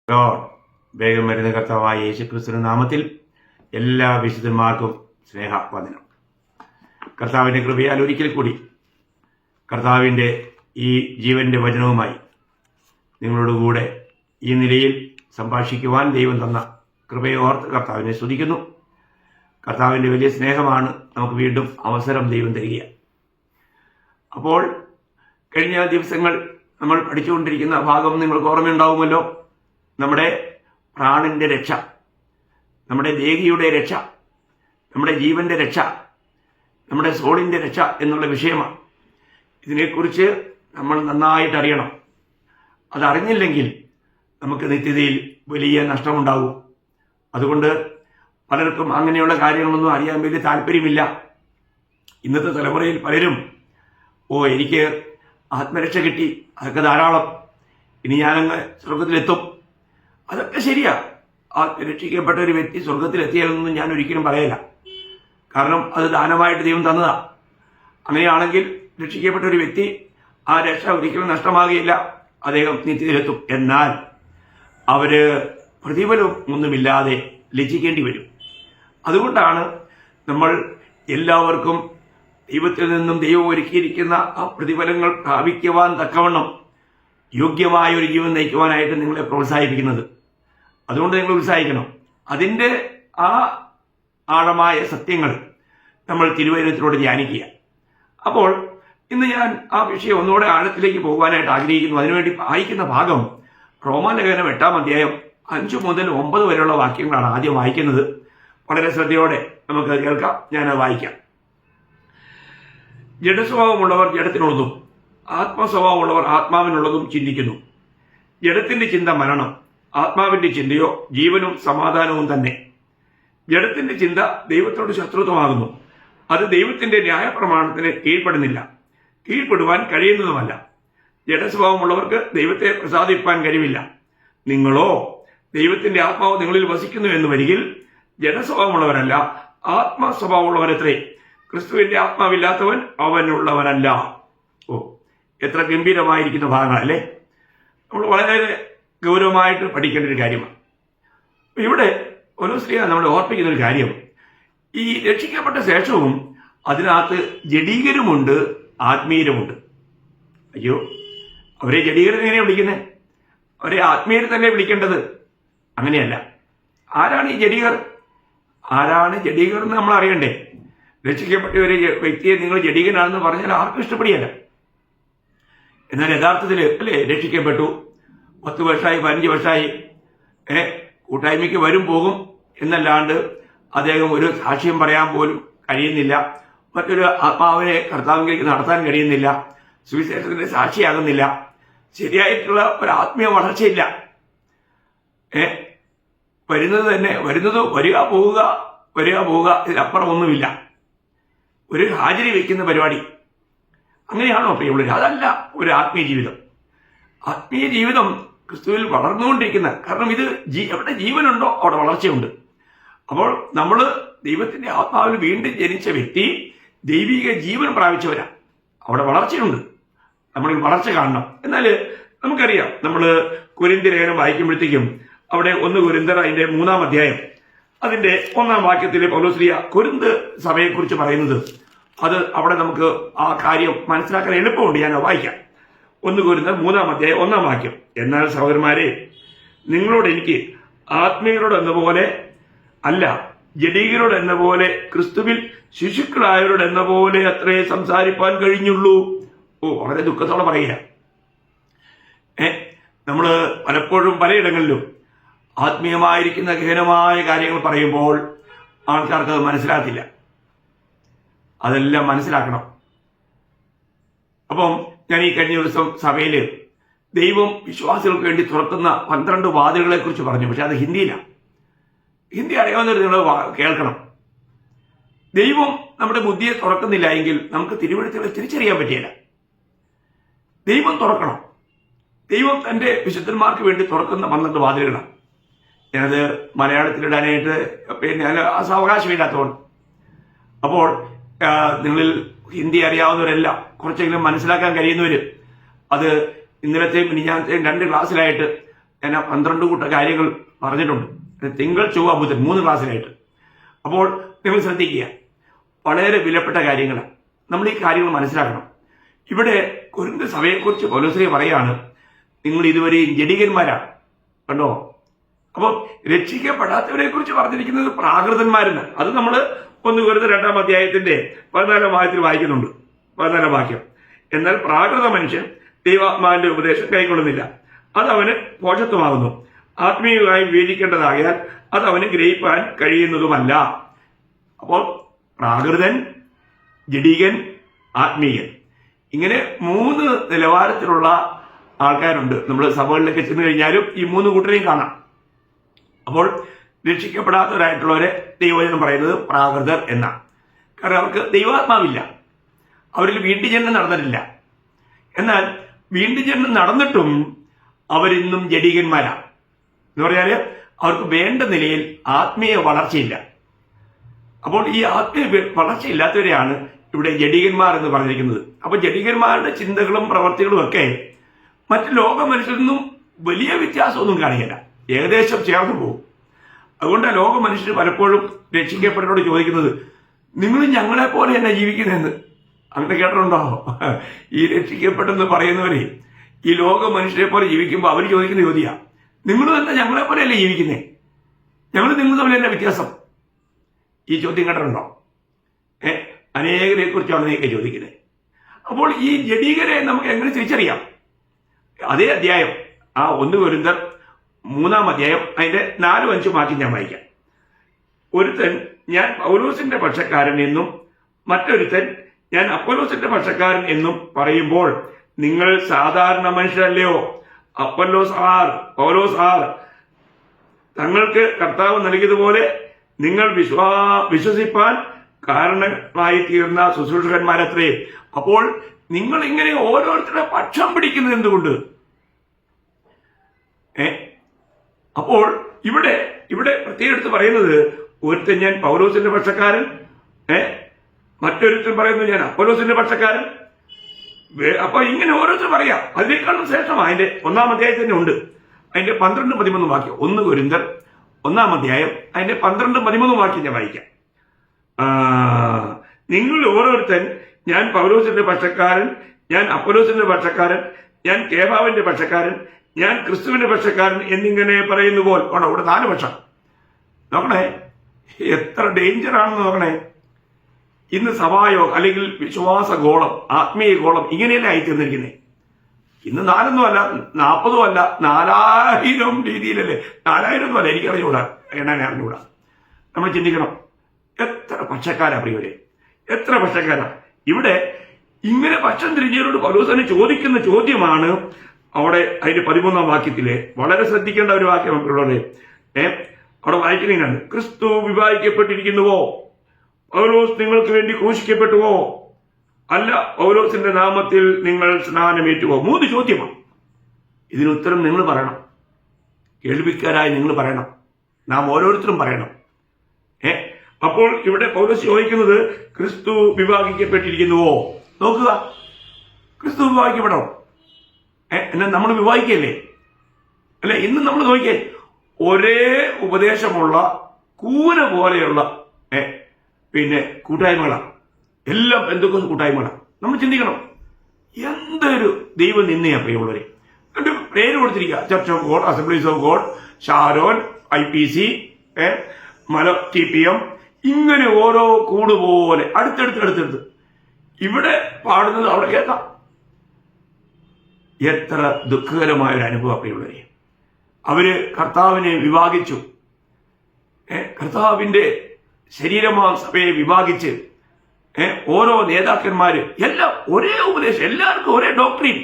Lord, വേഗം വരുന്ന കർത്താവായ യേശുക്രിസ്തുവിന്റെ നാമത്തിൽ എല്ലാ വിശുദ്ധന്മാർക്കും സ്നേഹവന്ദനം. കർത്താവിന്റെ കൃപയാൽ ഒരിക്കൽ കൂടി കർത്താവിന്റെ ഈ ജീവന്റെ വചനവുമായി നിങ്ങളോടുകൂടെ ഈ നിലയിൽ സംഭാഷിക്കുവാൻ ദൈവം തന്ന കൃപയെ ഓർത്ത് കർത്താവിനെ സ്തുതിക്കുന്നു. കർത്താവിന്റെ വലിയ സ്നേഹമാണ് നമുക്ക് വീണ്ടും അവസരം ദൈവം തരിക. അപ്പോൾ കഴിഞ്ഞ ദിവസങ്ങൾ നമ്മൾ പഠിച്ചുകൊണ്ടിരിക്കുന്ന ഭാഗം നിങ്ങൾക്ക് ഓർമ്മയുണ്ടാവുമല്ലോ. നമ്മുടെ പ്രാണന്റെ രക്ഷ, നമ്മുടെ ദേഹിയുടെ രക്ഷ, നമ്മുടെ ജീവന്റെ രക്ഷ, നമ്മുടെ സോളിന്റെ രക്ഷ എന്നുള്ള വിഷയമാണ്. ഇതിനെക്കുറിച്ച് നമ്മൾ നന്നായിട്ട് അറിയണം. അതറിഞ്ഞില്ലെങ്കിൽ നമുക്ക് നിത്യതയിൽ വലിയ നഷ്ടമുണ്ടാകും. അതുകൊണ്ട് പലർക്കും അങ്ങനെയുള്ള കാര്യങ്ങളൊന്നും അറിയാൻ വലിയ താല്പര്യമില്ല. ഇന്നത്തെ തലമുറയിൽ പലരും എനിക്ക് ആത്മരക്ഷ കിട്ടി, അതൊക്കെ ധാരാളം, ഇനി ഞാനങ്ങ് സ്വർഗത്തിലെത്തും. അതൊക്കെ ശരിയാ. രക്ഷിക്കപ്പെട്ട ഒരു വ്യക്തി സ്വർഗത്തിലെത്തിയാലൊന്നും ഞാൻ ഒരിക്കലും പറയില്ല. കാരണം അത് ദാനമായിട്ട് ദൈവം തന്നതാ. അങ്ങനെയാണെങ്കിൽ രക്ഷിക്കപ്പെട്ട ഒരു വ്യക്തി ആ രക്ഷ ഒരിക്കലും നഷ്ടമാകുകയില്ല, അദ്ദേഹം നിത്യത്തിലെത്തും. എന്നാൽ അവര് പ്രതിഫലം ഒന്നുമില്ലാതെ ലജ്ജിക്കേണ്ടി വരും. അതുകൊണ്ടാണ് നമ്മൾ എല്ലാവർക്കും ദൈവത്തിൽ നിന്നും ദൈവം ഒരുക്കിയിരിക്കുന്ന ആ പ്രതിഫലങ്ങൾ പ്രാപിക്കുവാൻ തക്കവണ്ണം യോഗ്യമായ ഒരു ജീവൻ നയിക്കുവാനായിട്ട് നിങ്ങളെ പ്രോത്സാഹിപ്പിക്കുന്നത്. അതുകൊണ്ട് നിങ്ങൾ ഉത്സാഹിക്കണം. അതിൻ്റെ ആ ആഴമായ സത്യങ്ങൾ നമ്മൾ തിരുവചനത്തിലൂടെ ധ്യാനിക്കുക. അപ്പോൾ ഇന്ന് ഞാൻ ആ വിഷയം ഒന്നുകൂടെ ആഴത്തിലേക്ക് പോകാനായിട്ട് ആഗ്രഹിക്കുന്നു. അതിനുവേണ്ടി വായിക്കുന്ന ഭാഗം റോമാലേഖനം 8-ാം അധ്യായം 5 മുതൽ 9 വരെയുള്ള വാക്യങ്ങളാണ് ആദ്യം വായിക്കുന്നത്. വളരെ ശ്രദ്ധയോടെ നമുക്ക് കേൾക്കാം. ഞാനത് വായിക്കാം. ജഡസ്വഭാവമുള്ളവർ ജഡത്തിനുള്ളതും ആത്മസ്വഭാവമുള്ളവർ ആത്മാവിനുള്ളതും ചിന്തിക്കുന്നു. ജഡത്തിന്റെ ചിന്ത മരണം, ആത്മാവിന്റെ ചിന്തയോ ജീവനും സമാധാനവും തന്നെ. ജഡത്തിന്റെ ചിന്ത ദൈവത്തോട് ശത്രുത്വമാകുന്നു. അത് ദൈവത്തിന്റെ ന്യായപ്രമാണത്തിന് കീഴ്പ്പെടുന്നില്ല, കീഴ്പ്പെടുവാൻ കഴിയുന്നതുമല്ല. ജഡസ്വഭാവമുള്ളവർക്ക് ദൈവത്തെ പ്രസാദിപ്പാൻ കഴിവില്ല. നിങ്ങളോ ദൈവത്തിന്റെ ആത്മാവ് നിങ്ങളിൽ വസിക്കുന്നു എന്ന് വരികിൽ ജഡസ്വഭാവമുള്ളവരല്ല, ആത്മസ്വഭാവമുള്ളവരത്രേ. ക്രിസ്തുവിന്റെ ആത്മാവില്ലാത്തവൻ അവനുള്ളവനല്ല. എത്ര ഗംഭീരമായിരിക്കുന്ന ഭാഗങ്ങളല്ലേ. നമ്മൾ വളരെ ഗൗരവമായിട്ട് പഠിക്കേണ്ട ഒരു കാര്യമാണ്. ഇവിടെ ഓരോ സ്ത്രീ നമ്മളെ ഓർപ്പിക്കുന്ന ഒരു കാര്യം, ഈ രക്ഷിക്കപ്പെട്ട ശേഷവും അതിനകത്ത് ജഡീകരുമുണ്ട്, ആത്മീയരുമുണ്ട്. അയ്യോ, അവരെ ജഡീകരൻ എങ്ങനെയാണ് വിളിക്കുന്നത്? അവരെ ആത്മീയർ തന്നെ വിളിക്കേണ്ടത്. അങ്ങനെയല്ല. ആരാണ് ഈ ജഡീകർ? ആരാണ് ജഡീകർ എന്ന് നമ്മൾ അറിയണ്ടേ. രക്ഷിക്കപ്പെട്ട ഒരു വ്യക്തിയെ നിങ്ങൾ ജഡീകനാണെന്ന് പറഞ്ഞാൽ ആർക്കും ഇഷ്ടപ്പെടുകയല്ല. എന്നാൽ യഥാർത്ഥത്തിൽ അല്ലേ, രക്ഷിക്കപ്പെട്ടു, 10 വർഷമായി 15 വർഷമായി കൂട്ടായ്മയ്ക്ക് വരും പോകും എന്നല്ലാണ്ട് അദ്ദേഹം ഒരു സാക്ഷ്യം പറയാൻ പോലും കഴിയുന്നില്ല, മറ്റൊരു ആത്മാവിനെ കർത്താവിലേക്ക് നടത്താൻ കഴിയുന്നില്ല, സുവിശേഷത്തിന്റെ സാക്ഷിയാകുന്നില്ല, ശരിയായിട്ടുള്ള ഒരു ആത്മീയ വളർച്ചയില്ല. വരുന്നത് വരിക പോവുക, വരിക പോവുക, ഇതിലപ്പുറം ഒന്നുമില്ല. ഒരു ഹാജരി വയ്ക്കുന്ന പരിപാടി. അങ്ങനെയാണോ പ്രിയമുള്ളവർ? അതല്ല ഒരു ആത്മീയ ജീവിതം. ആത്മീയ ജീവിതം ക്രിസ്തുവിൽ വളർന്നുകൊണ്ടിരിക്കുന്ന, കാരണം ഇത് എവിടെ ജീവനുണ്ടോ അവിടെ വളർച്ചയുണ്ട്. അപ്പോൾ നമ്മൾ ദൈവത്തിന്റെ ആത്മാവിൽ വീണ്ടും ജനിച്ച വ്യക്തി ദൈവിക ജീവൻ പ്രാപിച്ചവരാ. അവിടെ വളർച്ചയുണ്ട്. നമ്മൾ വളർച്ച കാണണം. എന്നാൽ നമുക്കറിയാം, നമ്മൾ കൊരിന്ത്യർ ലേഖനം വായിക്കുമ്പോഴത്തേക്കും അവിടെ 1 കൊരിന്ത്യർ അതിന്റെ 3-ാം അധ്യായം അതിന്റെ 1-ാം വാക്യത്തിലെ പൗലോസ്ലീഹ കൊരിന്ത് സഭയെക്കുറിച്ച് പറയുന്നത്, അത് അവിടെ നമുക്ക് ആ കാര്യം മനസ്സിലാക്കാൻ എളുപ്പമുണ്ട്. ഞാൻ വായിക്കാം. 1 കൊരിന്ത്യർ 3-ാം അധ്യായം 1-ാം വാക്യം. എന്നാൽ സഹോദരന്മാരെ, നിങ്ങളോട് എനിക്ക് ആത്മീയരോട് എന്ന പോലെ അല്ല, ജഡീകരോട് എന്ന പോലെ, ക്രിസ്തുവിൽ ശിശുക്കളായവരോട് എന്ന പോലെ അത്രേ സംസാരിപ്പാൻ കഴിഞ്ഞുള്ളൂ. വളരെ ദുഃഖത്തോടെ പറയുക. നമ്മൾ പലപ്പോഴും പലയിടങ്ങളിലും ആത്മീയമായിരിക്കുന്ന ഗഹനമായ കാര്യങ്ങൾ പറയുമ്പോൾ ആൾക്കാർക്ക് അത് മനസ്സിലാകത്തില്ല. അതെല്ലാം മനസ്സിലാക്കണം. അപ്പം ഞാൻ ഈ കഴിഞ്ഞ ദിവസം സഭയിൽ ദൈവം വിശ്വാസികൾക്ക് വേണ്ടി തുറക്കുന്ന 12 വാതിലുകളെ കുറിച്ച് പറഞ്ഞു. പക്ഷെ അത് ഹിന്ദിയിലാണ്. ഹിന്ദി അറിയാവുന്നവർ നിങ്ങൾ കേൾക്കണം. ദൈവം നമ്മുടെ ബുദ്ധിയെ തുറക്കുന്നില്ല എങ്കിൽ നമുക്ക് തിരുവഴുത്തുകളെ തിരിച്ചറിയാൻ പറ്റിയില്ല. ദൈവം തുറക്കണം. ദൈവം തന്റെ വിശുദ്ധന്മാർക്ക് വേണ്ടി തുറക്കുന്ന 12 വാതിലുകളാണ്. ഞാനത് മലയാളത്തിലിടാനായിട്ട് സാവകാശമില്ലാത്തതുകൊണ്ട്. അപ്പോൾ നിങ്ങളിൽ ഹിന്ദി അറിയാവുന്നവരെല്ലാം കുറച്ചെങ്കിലും മനസ്സിലാക്കാൻ കഴിയുന്നവർ അത് ഇന്നലത്തെയും മിനിഞ്ഞാന്നത്തെയും 2 ക്ലാസ്സിലായിട്ട് ഞാൻ 12 കൂട്ട കാര്യങ്ങൾ പറഞ്ഞിട്ടുണ്ട്. തിങ്കൾ ചൊവ്വ ബുധൻ 3 ക്ലാസ്സിലായിട്ട്. അപ്പോൾ നിങ്ങൾ ശ്രദ്ധിക്കുക, വളരെ വിലപ്പെട്ട കാര്യങ്ങളാണ്. നമ്മൾ ഈ കാര്യങ്ങൾ മനസ്സിലാക്കണം. ഇവിടെ കൊരിന്ത് സഭയെക്കുറിച്ച് പൗലോസ് പറയാണ്, നിങ്ങൾ ഇതുവരെയും ജഡികന്മാരാണ്. കണ്ടോ? അപ്പോൾ രക്ഷിക്കപ്പെടാത്തവരെ കുറിച്ച് പറഞ്ഞിരിക്കുന്നത് പ്രാകൃതന്മാരെന്ന്. അത് നമ്മൾ 1 കൊരിന്ത്യർ 2-ാം അധ്യായത്തിന്റെ 14-ാം വാക്യത്തിൽ വായിക്കുന്നുണ്ട്. 14-ാം വാക്യം. എന്നാൽ പ്രാകൃത മനുഷ്യൻ ദൈവാത്മാവിന്റെ ഉപദേശം കൈക്കൊള്ളുന്നില്ല, അത് അവന് പോഷത്വമാകുന്നു. ആത്മീയമായി വിവേചിക്കേണ്ടതായാൽ അത് അവന് ഗ്രഹിപ്പാൻ കഴിയുന്നതുമല്ല. അപ്പോൾ പ്രാകൃതൻ, ജഡികൻ, ആത്മീയൻ, ഇങ്ങനെ 3 നിലവാരത്തിലുള്ള ആൾക്കാരുണ്ട്. നമ്മൾ സഭകളിലൊക്കെ ചെന്ന് കഴിഞ്ഞാലും ഈ 3 കൂട്ടരെയും കാണാം. അപ്പോൾ രക്ഷിക്കപ്പെടാത്തവരായിട്ടുള്ളവരെ ദൈവവചനം പറയുന്നത് പ്രാകൃതർ എന്നാണ്. കാരണം അവർക്ക് ദൈവാത്മാവില്ല, അവരിൽ വീണ്ടുജന്മം നടന്നിട്ടില്ല. എന്നാൽ വീണ്ടുജന്മം നടന്നിട്ടും അവരിന്നും ജഡികന്മാരാണ്. എന്ന് പറഞ്ഞാൽ അവർക്ക് വേണ്ട നിലയിൽ ആത്മീയ വളർച്ചയില്ല. അപ്പോൾ ഈ ആത്മീയ വളർച്ചയില്ലാത്തവരെയാണ് ഇവിടെ ജഡികന്മാർ എന്ന് പറഞ്ഞിരിക്കുന്നത്. അപ്പോൾ ജഡികന്മാരുടെ ചിന്തകളും പ്രവർത്തികളും ഒക്കെ മറ്റ് ലോക മനുഷ്യരിൽ നിന്നും വലിയ വ്യത്യാസമൊന്നും കാണിക്കില്ല, ഏകദേശം ചേർന്ന് പോകും. അതുകൊണ്ട് ലോക മനുഷ്യർ പലപ്പോഴും രക്ഷിക്കപ്പെട്ടവരോട് ചോദിക്കുന്നത്, നിങ്ങൾ ഞങ്ങളെ പോലെ തന്നെ ജീവിക്കുന്നതെന്ന്. അങ്ങനെ കേട്ടിട്ടുണ്ടോ? ഈ രക്ഷിക്കപ്പെട്ടെന്ന് പറയുന്നവരെ ഈ ലോക മനുഷ്യരെ പോലെ ജീവിക്കുമ്പോൾ അവർ ചോദിക്കുന്ന ചോദ്യമാണ്, നിങ്ങൾ തന്നെ ഞങ്ങളെ പോലെയല്ലേ ജീവിക്കുന്നേ, ഞങ്ങൾ നിങ്ങൾ തമ്മിൽ തന്നെ വ്യത്യാസം? ഈ ചോദ്യം കേട്ടിട്ടുണ്ടോ? അനേകരെ കുറിച്ചാണ് നീക്കെ ചോദിക്കുന്നത്. അപ്പോൾ ഈ ജഡീകരെ നമുക്ക് എങ്ങനെ തിരിച്ചറിയാം? അതേ അധ്യായം, ആ 1 കൊരിന്ത്യർ 3-ാം അധ്യായം അതിന്റെ 4-5 വാക്യം ഞാൻ വായിക്കാം. ഒരുത്തൻ ഞാൻ പൗലോസിന്റെ പക്ഷക്കാരൻ എന്നും മറ്റൊരുത്തൻ ഞാൻ അപ്പൊല്ലോസിന്റെ പക്ഷക്കാരൻ എന്നും പറയുമ്പോൾ നിങ്ങൾ സാധാരണ മനുഷ്യരല്ലയോ? അപ്പൊല്ലോസ് ആർ, പൗലോസ് ആർ. തങ്ങൾക്ക് കർത്താവ് നൽകിയതുപോലെ നിങ്ങൾ വിശ്വസിപ്പാൻ കാരണമായി തീർന്ന ശുശ്രൂഷകന്മാരത്രേ. അപ്പോൾ നിങ്ങൾ ഇങ്ങനെ ഓരോരുത്തരുടെ പക്ഷം പിടിക്കുന്നത് എന്തുകൊണ്ട്? അപ്പോൾ ഇവിടെ പ്രത്യേകം എടുത്ത് പറയുന്നത്, ഒരുത്തൻ ഞാൻ പൗലോസിന്റെ പക്ഷക്കാരൻ, മറ്റൊരുത്തൻ പറയുന്നു ഞാൻ അപ്പൊല്ലോസിന്റെ പക്ഷക്കാരൻ. അപ്പൊ ഇങ്ങനെ ഓരോരുത്തർ പറയാം. അതിനേക്കാളും ശ്രേഷ്ഠം അതിന്റെ 1-ാം അധ്യായത്തിൽ തന്നെ ഉണ്ട്. അതിന്റെ 12-13 വാക്യം. 1 കൊരിന്ത്യർ 1-ാം അധ്യായം അതിന്റെ 12-13 വാക്യം ഞാൻ വായിക്കാം. നിങ്ങൾ ഓരോരുത്തൻ ഞാൻ പൗലോസിന്റെ പക്ഷക്കാരൻ, ഞാൻ അപ്പൊല്ലോസിന്റെ പക്ഷക്കാരൻ, ഞാൻ കേഫാവിന്റെ പക്ഷക്കാരൻ, ഞാൻ ക്രിസ്തുവിന്റെ പക്ഷക്കാരൻ എന്നിങ്ങനെ പറയുന്നു പോൽ. ആണോ? ഇവിടെ 4 പക്ഷം. നോക്കണേ, എത്ര ഡേഞ്ചറാണെന്ന് നോക്കണേ. ഇന്ന് സഭായോഗം അല്ലെങ്കിൽ വിശ്വാസ ഗോളം, ആത്മീയ ഗോളം ഇങ്ങനെയല്ലേ ആയിത്തീർന്നിരിക്കുന്നത്. ഇന്ന് 4 അല്ല, 40 അല്ല, 4000 രീതിയിലല്ലേ. 4000 അല്ല, എനിക്ക് അറിഞ്ഞുകൂടാ, എണ്ണാൻ അറിഞ്ഞുകൂടാ. നമ്മൾ ചിന്തിക്കണം, എത്ര പക്ഷക്കാരാ പ്രിയവരെ, എത്ര പക്ഷക്കാരാ. ഇവിടെ ഇങ്ങനെ പക്ഷം തിരിഞ്ഞവരോട് പൗലോസ് ചോദിക്കുന്ന ചോദ്യമാണ് അവിടെ അതിന്റെ 13-ാം വാക്യത്തിലെ വളരെ ശ്രദ്ധിക്കേണ്ട ഒരു വാക്യം ഉള്ളത്. അവിടെ വായിക്കുന്നതിനാണ്, ക്രിസ്തു വിവാഹിക്കപ്പെട്ടിരിക്കുന്നുവോ? പൗലോസ് നിങ്ങൾക്ക് വേണ്ടി ക്രൂശിക്കപ്പെട്ടുവോ? അല്ല, പൗലോസിന്റെ നാമത്തിൽ നിങ്ങൾ സ്നാനമേറ്റുവോ? 3 ചോദ്യമാണ്. ഇതിന് ഉത്തരം നിങ്ങൾ പറയണം, കേൾവിക്കാരായി നിങ്ങൾ പറയണം, നാം ഓരോരുത്തരും പറയണം. അപ്പോൾ ഇവിടെ പൗലോസ് ചോദിക്കുന്നത്, ക്രിസ്തു വിവാഹിക്കപ്പെട്ടിരിക്കുന്നുവോ? നോക്കുക, ക്രിസ്തു വിവാഹിക്കപ്പെടണം. എന്നാൽ നമ്മൾ വിവാഹിക്കല്ലേ? അല്ലെ? ഇന്ന് നമ്മൾ നോക്കിയേ, ഒരേ ഉപദേശമുള്ള കൂന പോലെയുള്ള പിന്നെ കൂട്ടായ്മകളാണ് എല്ലാം. എന്തൊക്കെ കൂട്ടായ്മകളാണ്? നമ്മൾ ചിന്തിക്കണം, എന്തൊരു ദൈവം നിന്നെയാ പ്രിയമുള്ളവരെ. എന്നിട്ട് പേര് കൊടുത്തിരിക്കുക, Church of God, Assemblies of God, Sharon, IPC, TPM, ഇങ്ങനെ ഓരോ കൂട് പോലെ അടുത്തടുത്ത് ഇവിടെ പാടുന്നത് അവിടെ കേൾക്കാം. എത്ര ദുഃഖകരമായൊരു അനുഭവം പ്രിയമുള്ളവരെ. അവര് കർത്താവിനെ വിഭാഗിച്ചു, കർത്താവിന്റെ ശരീരമാ സഭയെ വിഭാഗിച്ച് ഓരോ നേതാക്കന്മാര് എല്ലാം ഒരേ ഉപദേശം, എല്ലാവർക്കും ഒരേ ഡോക്ട്രീൻ,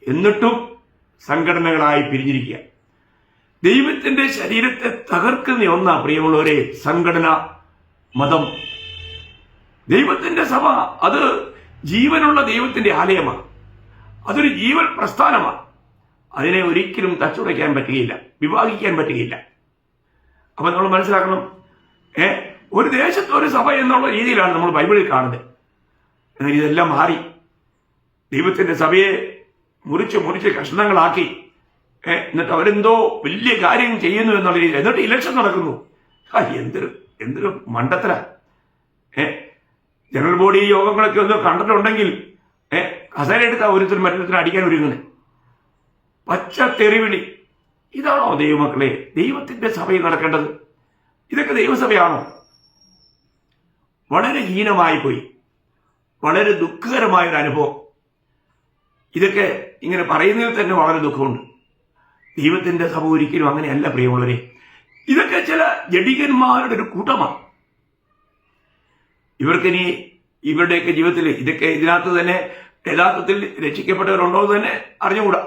എന്നിട്ടും സംഘടനകളായി പിരിഞ്ഞിരിക്കുക. ദൈവത്തിന്റെ ശരീരത്തെ തകർക്കുന്ന ഒന്നാ പ്രിയമുള്ളവരെ സംഘടന, മതം. ദൈവത്തിന്റെ സഭ അത് ജീവനുള്ള ദൈവത്തിന്റെ ആലയമാണ്, അതൊരു ജീവൻ പ്രസ്ഥാനമാണ്. അതിനെ ഒരിക്കലും തച്ചുടയ്ക്കാൻ പറ്റുകയില്ല, വിഭാഗിക്കാൻ പറ്റുകയില്ല. അപ്പൊ നമ്മൾ മനസ്സിലാക്കണം, ഒരു ദേശത്ത് ഒരു സഭ എന്നുള്ള രീതിയിലാണ് നമ്മൾ ബൈബിളിൽ കാണുന്നത്. എന്നാൽ ഇതെല്ലാം മാറി. ദൈവത്തിന്റെ സഭയെ മുറിച്ച് കഷ്ണങ്ങളാക്കി എന്നിട്ട് അവരെന്തോ വലിയ കാര്യം ചെയ്യുന്നു എന്നുള്ള രീതിയിൽ, എന്നിട്ട് ഇലക്ഷൻ നടക്കുന്നു. എന്തൊരു മണ്ടത്തര. ജനറൽ ബോഡി യോഗങ്ങളൊക്കെ ഒന്ന് കണ്ടിട്ടുണ്ടെങ്കിൽ കസേരയെടുത്ത ഒരുത്തരും മറ്റൊരുത്തരും അടിക്കാൻ ഒരുങ്ങുന്നത്. പച്ച തെറിവിളി. ഇതാണോ ദൈവമക്കളെ ദൈവത്തിന്റെ സഭയിൽ നടക്കേണ്ടത്? ഇതൊക്കെ ദൈവസഭയാണോ? വളരെ ഹീനമായി പോയി. വളരെ ദുഃഖകരമായൊരു അനുഭവം. ഇതൊക്കെ ഇങ്ങനെ പറയുന്നതിൽ തന്നെ വളരെ ദുഃഖമുണ്ട്. ദൈവത്തിന്റെ സഭ ഒരിക്കലും അങ്ങനെയല്ല പ്രിയമുള്ളവരെ. ഇതൊക്കെ ചില ജഡികന്മാരുടെ ഒരു കൂട്ടമാണ്. ഇവർക്കിനി ഇവരുടെയൊക്കെ ജീവിതത്തിൽ ഇതൊക്കെ ഇതിനകത്ത് തന്നെ യഥാർത്ഥത്തിൽ രക്ഷിക്കപ്പെട്ടവരുണ്ടോ എന്ന് തന്നെ അറിഞ്ഞുകൂടാ.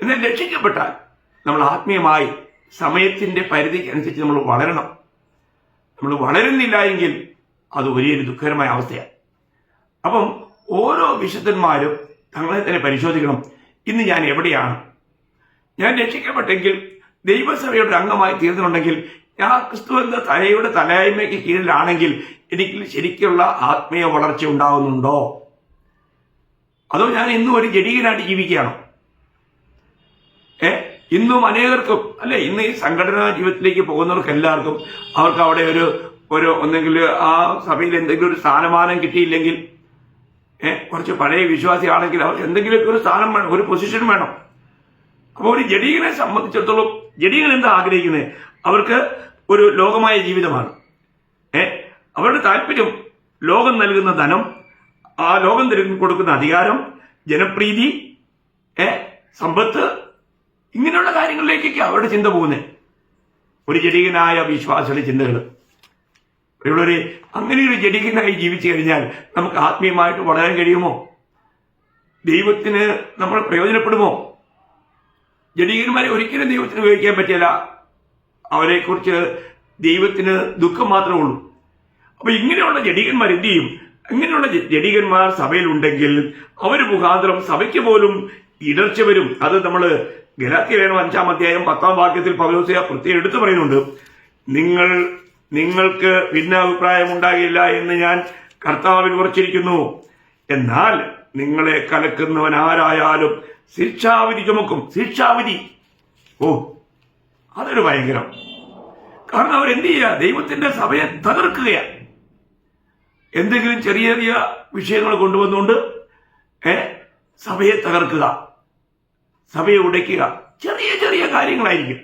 എന്നാൽ രക്ഷിക്കപ്പെട്ടാൽ നമ്മൾ ആത്മീയമായി സമയത്തിന്റെ പരിധിക്ക് അനുസരിച്ച് നമ്മൾ വളരണം. നമ്മൾ വളരുന്നില്ല എങ്കിൽ അത് വലിയൊരു ദുഃഖകരമായ അവസ്ഥയാണ്. അപ്പം ഓരോ വിശുദ്ധന്മാരും തങ്ങളെ തന്നെ പരിശോധിക്കണം. ഇന്ന് ഞാൻ എവിടെയാണ്? ഞാൻ രക്ഷിക്കപ്പെട്ടെങ്കിൽ ദൈവസഭയുടെ അംഗമായി തീർന്നിട്ടുണ്ടെങ്കിൽ, ഞാൻ ക്രിസ്തു എന്ന തലയുടെ തലയായ്മയ്ക്ക് കീഴിലാണെങ്കിൽ എനിക്ക് ശരിക്കുള്ള ആത്മീയ വളർച്ച ഉണ്ടാകുന്നുണ്ടോ? അതോ ഞാൻ ഇന്നും ഒരു ജഡീകനായിട്ട് ജീവിക്കുകയാണോ? ഇന്നും അനേകർക്കും അല്ലെ, ഇന്ന് ഈ സംഘടനാ ജീവിതത്തിലേക്ക് പോകുന്നവർക്ക് എല്ലാവർക്കും അവർക്ക് അവിടെ ഒരു ഒന്നെങ്കിൽ ആ സഭയിൽ എന്തെങ്കിലും ഒരു സ്ഥാനമാനം കിട്ടിയില്ലെങ്കിൽ, കുറച്ച് പഴയ വിശ്വാസിയാണെങ്കിൽ അവർക്ക് എന്തെങ്കിലുമൊക്കെ ഒരു സ്ഥാനം വേണം, ഒരു പൊസിഷൻ വേണം. അപ്പോൾ ഒരു ജഡീകനെ സംബന്ധിച്ചിടത്തോളം ജഡീകൻ എന്താ ആഗ്രഹിക്കുന്നത്? അവർക്ക് ഒരു ലോകമായ ജീവിതമാണ്. അവരുടെ താല്പര്യം ലോകം നൽകുന്ന ധനം, ആ ലോകം കൊടുക്കുന്ന അധികാരം, ജനപ്രീതി, സമ്പത്ത്, ഇങ്ങനെയുള്ള കാര്യങ്ങളിലേക്കൊക്കെ അവരുടെ ചിന്ത പോകുന്നത്. ഒരു ജഡീകനായ വിശ്വാസിയുടെ ചിന്തകൾ. ഇവിടെ അങ്ങനെ ഒരു ജഡീകനായി ജീവിച്ചു കഴിഞ്ഞാൽ നമുക്ക് ആത്മീയമായിട്ട് വളരാൻ കഴിയുമോ? ദൈവത്തിന് നമ്മൾ പ്രയോജനപ്പെടുമോ? ജഡീകന്മാരെ ഒരിക്കലും ദൈവത്തിന് ഉപയോഗിക്കാൻ പറ്റില്ല. അവരെക്കുറിച്ച് ദൈവത്തിന് ദുഃഖം മാത്രമേ ഉള്ളൂ. അപ്പൊ ഇങ്ങനെയുള്ള ജഡീകന്മാർ എന്ത് ചെയ്യും? ഇങ്ങനെയുള്ള ജഡീകന്മാർ സഭയിലുണ്ടെങ്കിൽ അവർ മുഖാന്തരം സഭയ്ക്ക് പോലും ഇടർച്ച വരും. അത് നമ്മൾ ഗലാത്യലേഖനം 5-ാം അധ്യായം 10-ാം വാക്യത്തിൽ പൗലോസ് പ്രത്യേകം എടുത്തു പറയുന്നുണ്ട്. നിങ്ങൾക്ക് ഭിന്നാഭിപ്രായം ഉണ്ടാകില്ല എന്ന് ഞാൻ കർത്താവിൽ ഉറച്ചിരിക്കുന്നു. എന്നാൽ നിങ്ങളെ കലക്കുന്നവൻ ആരായാലും ശിക്ഷാവിധി ചുമക്കും. ശിക്ഷാവിധി, അതൊരു ഭയങ്കരം. കാരണം അവരെന്ത് ചെയ്യുക? ദൈവത്തിന്റെ സഭയെ തകർക്കുകയാണ്. എന്തെങ്കിലും ചെറിയ ചെറിയ വിഷയങ്ങൾ കൊണ്ടുവന്നുകൊണ്ട് സഭയെ തകർക്കുക, സഭയെ ഉടയ്ക്കുക. ചെറിയ ചെറിയ കാര്യങ്ങളായിരിക്കും.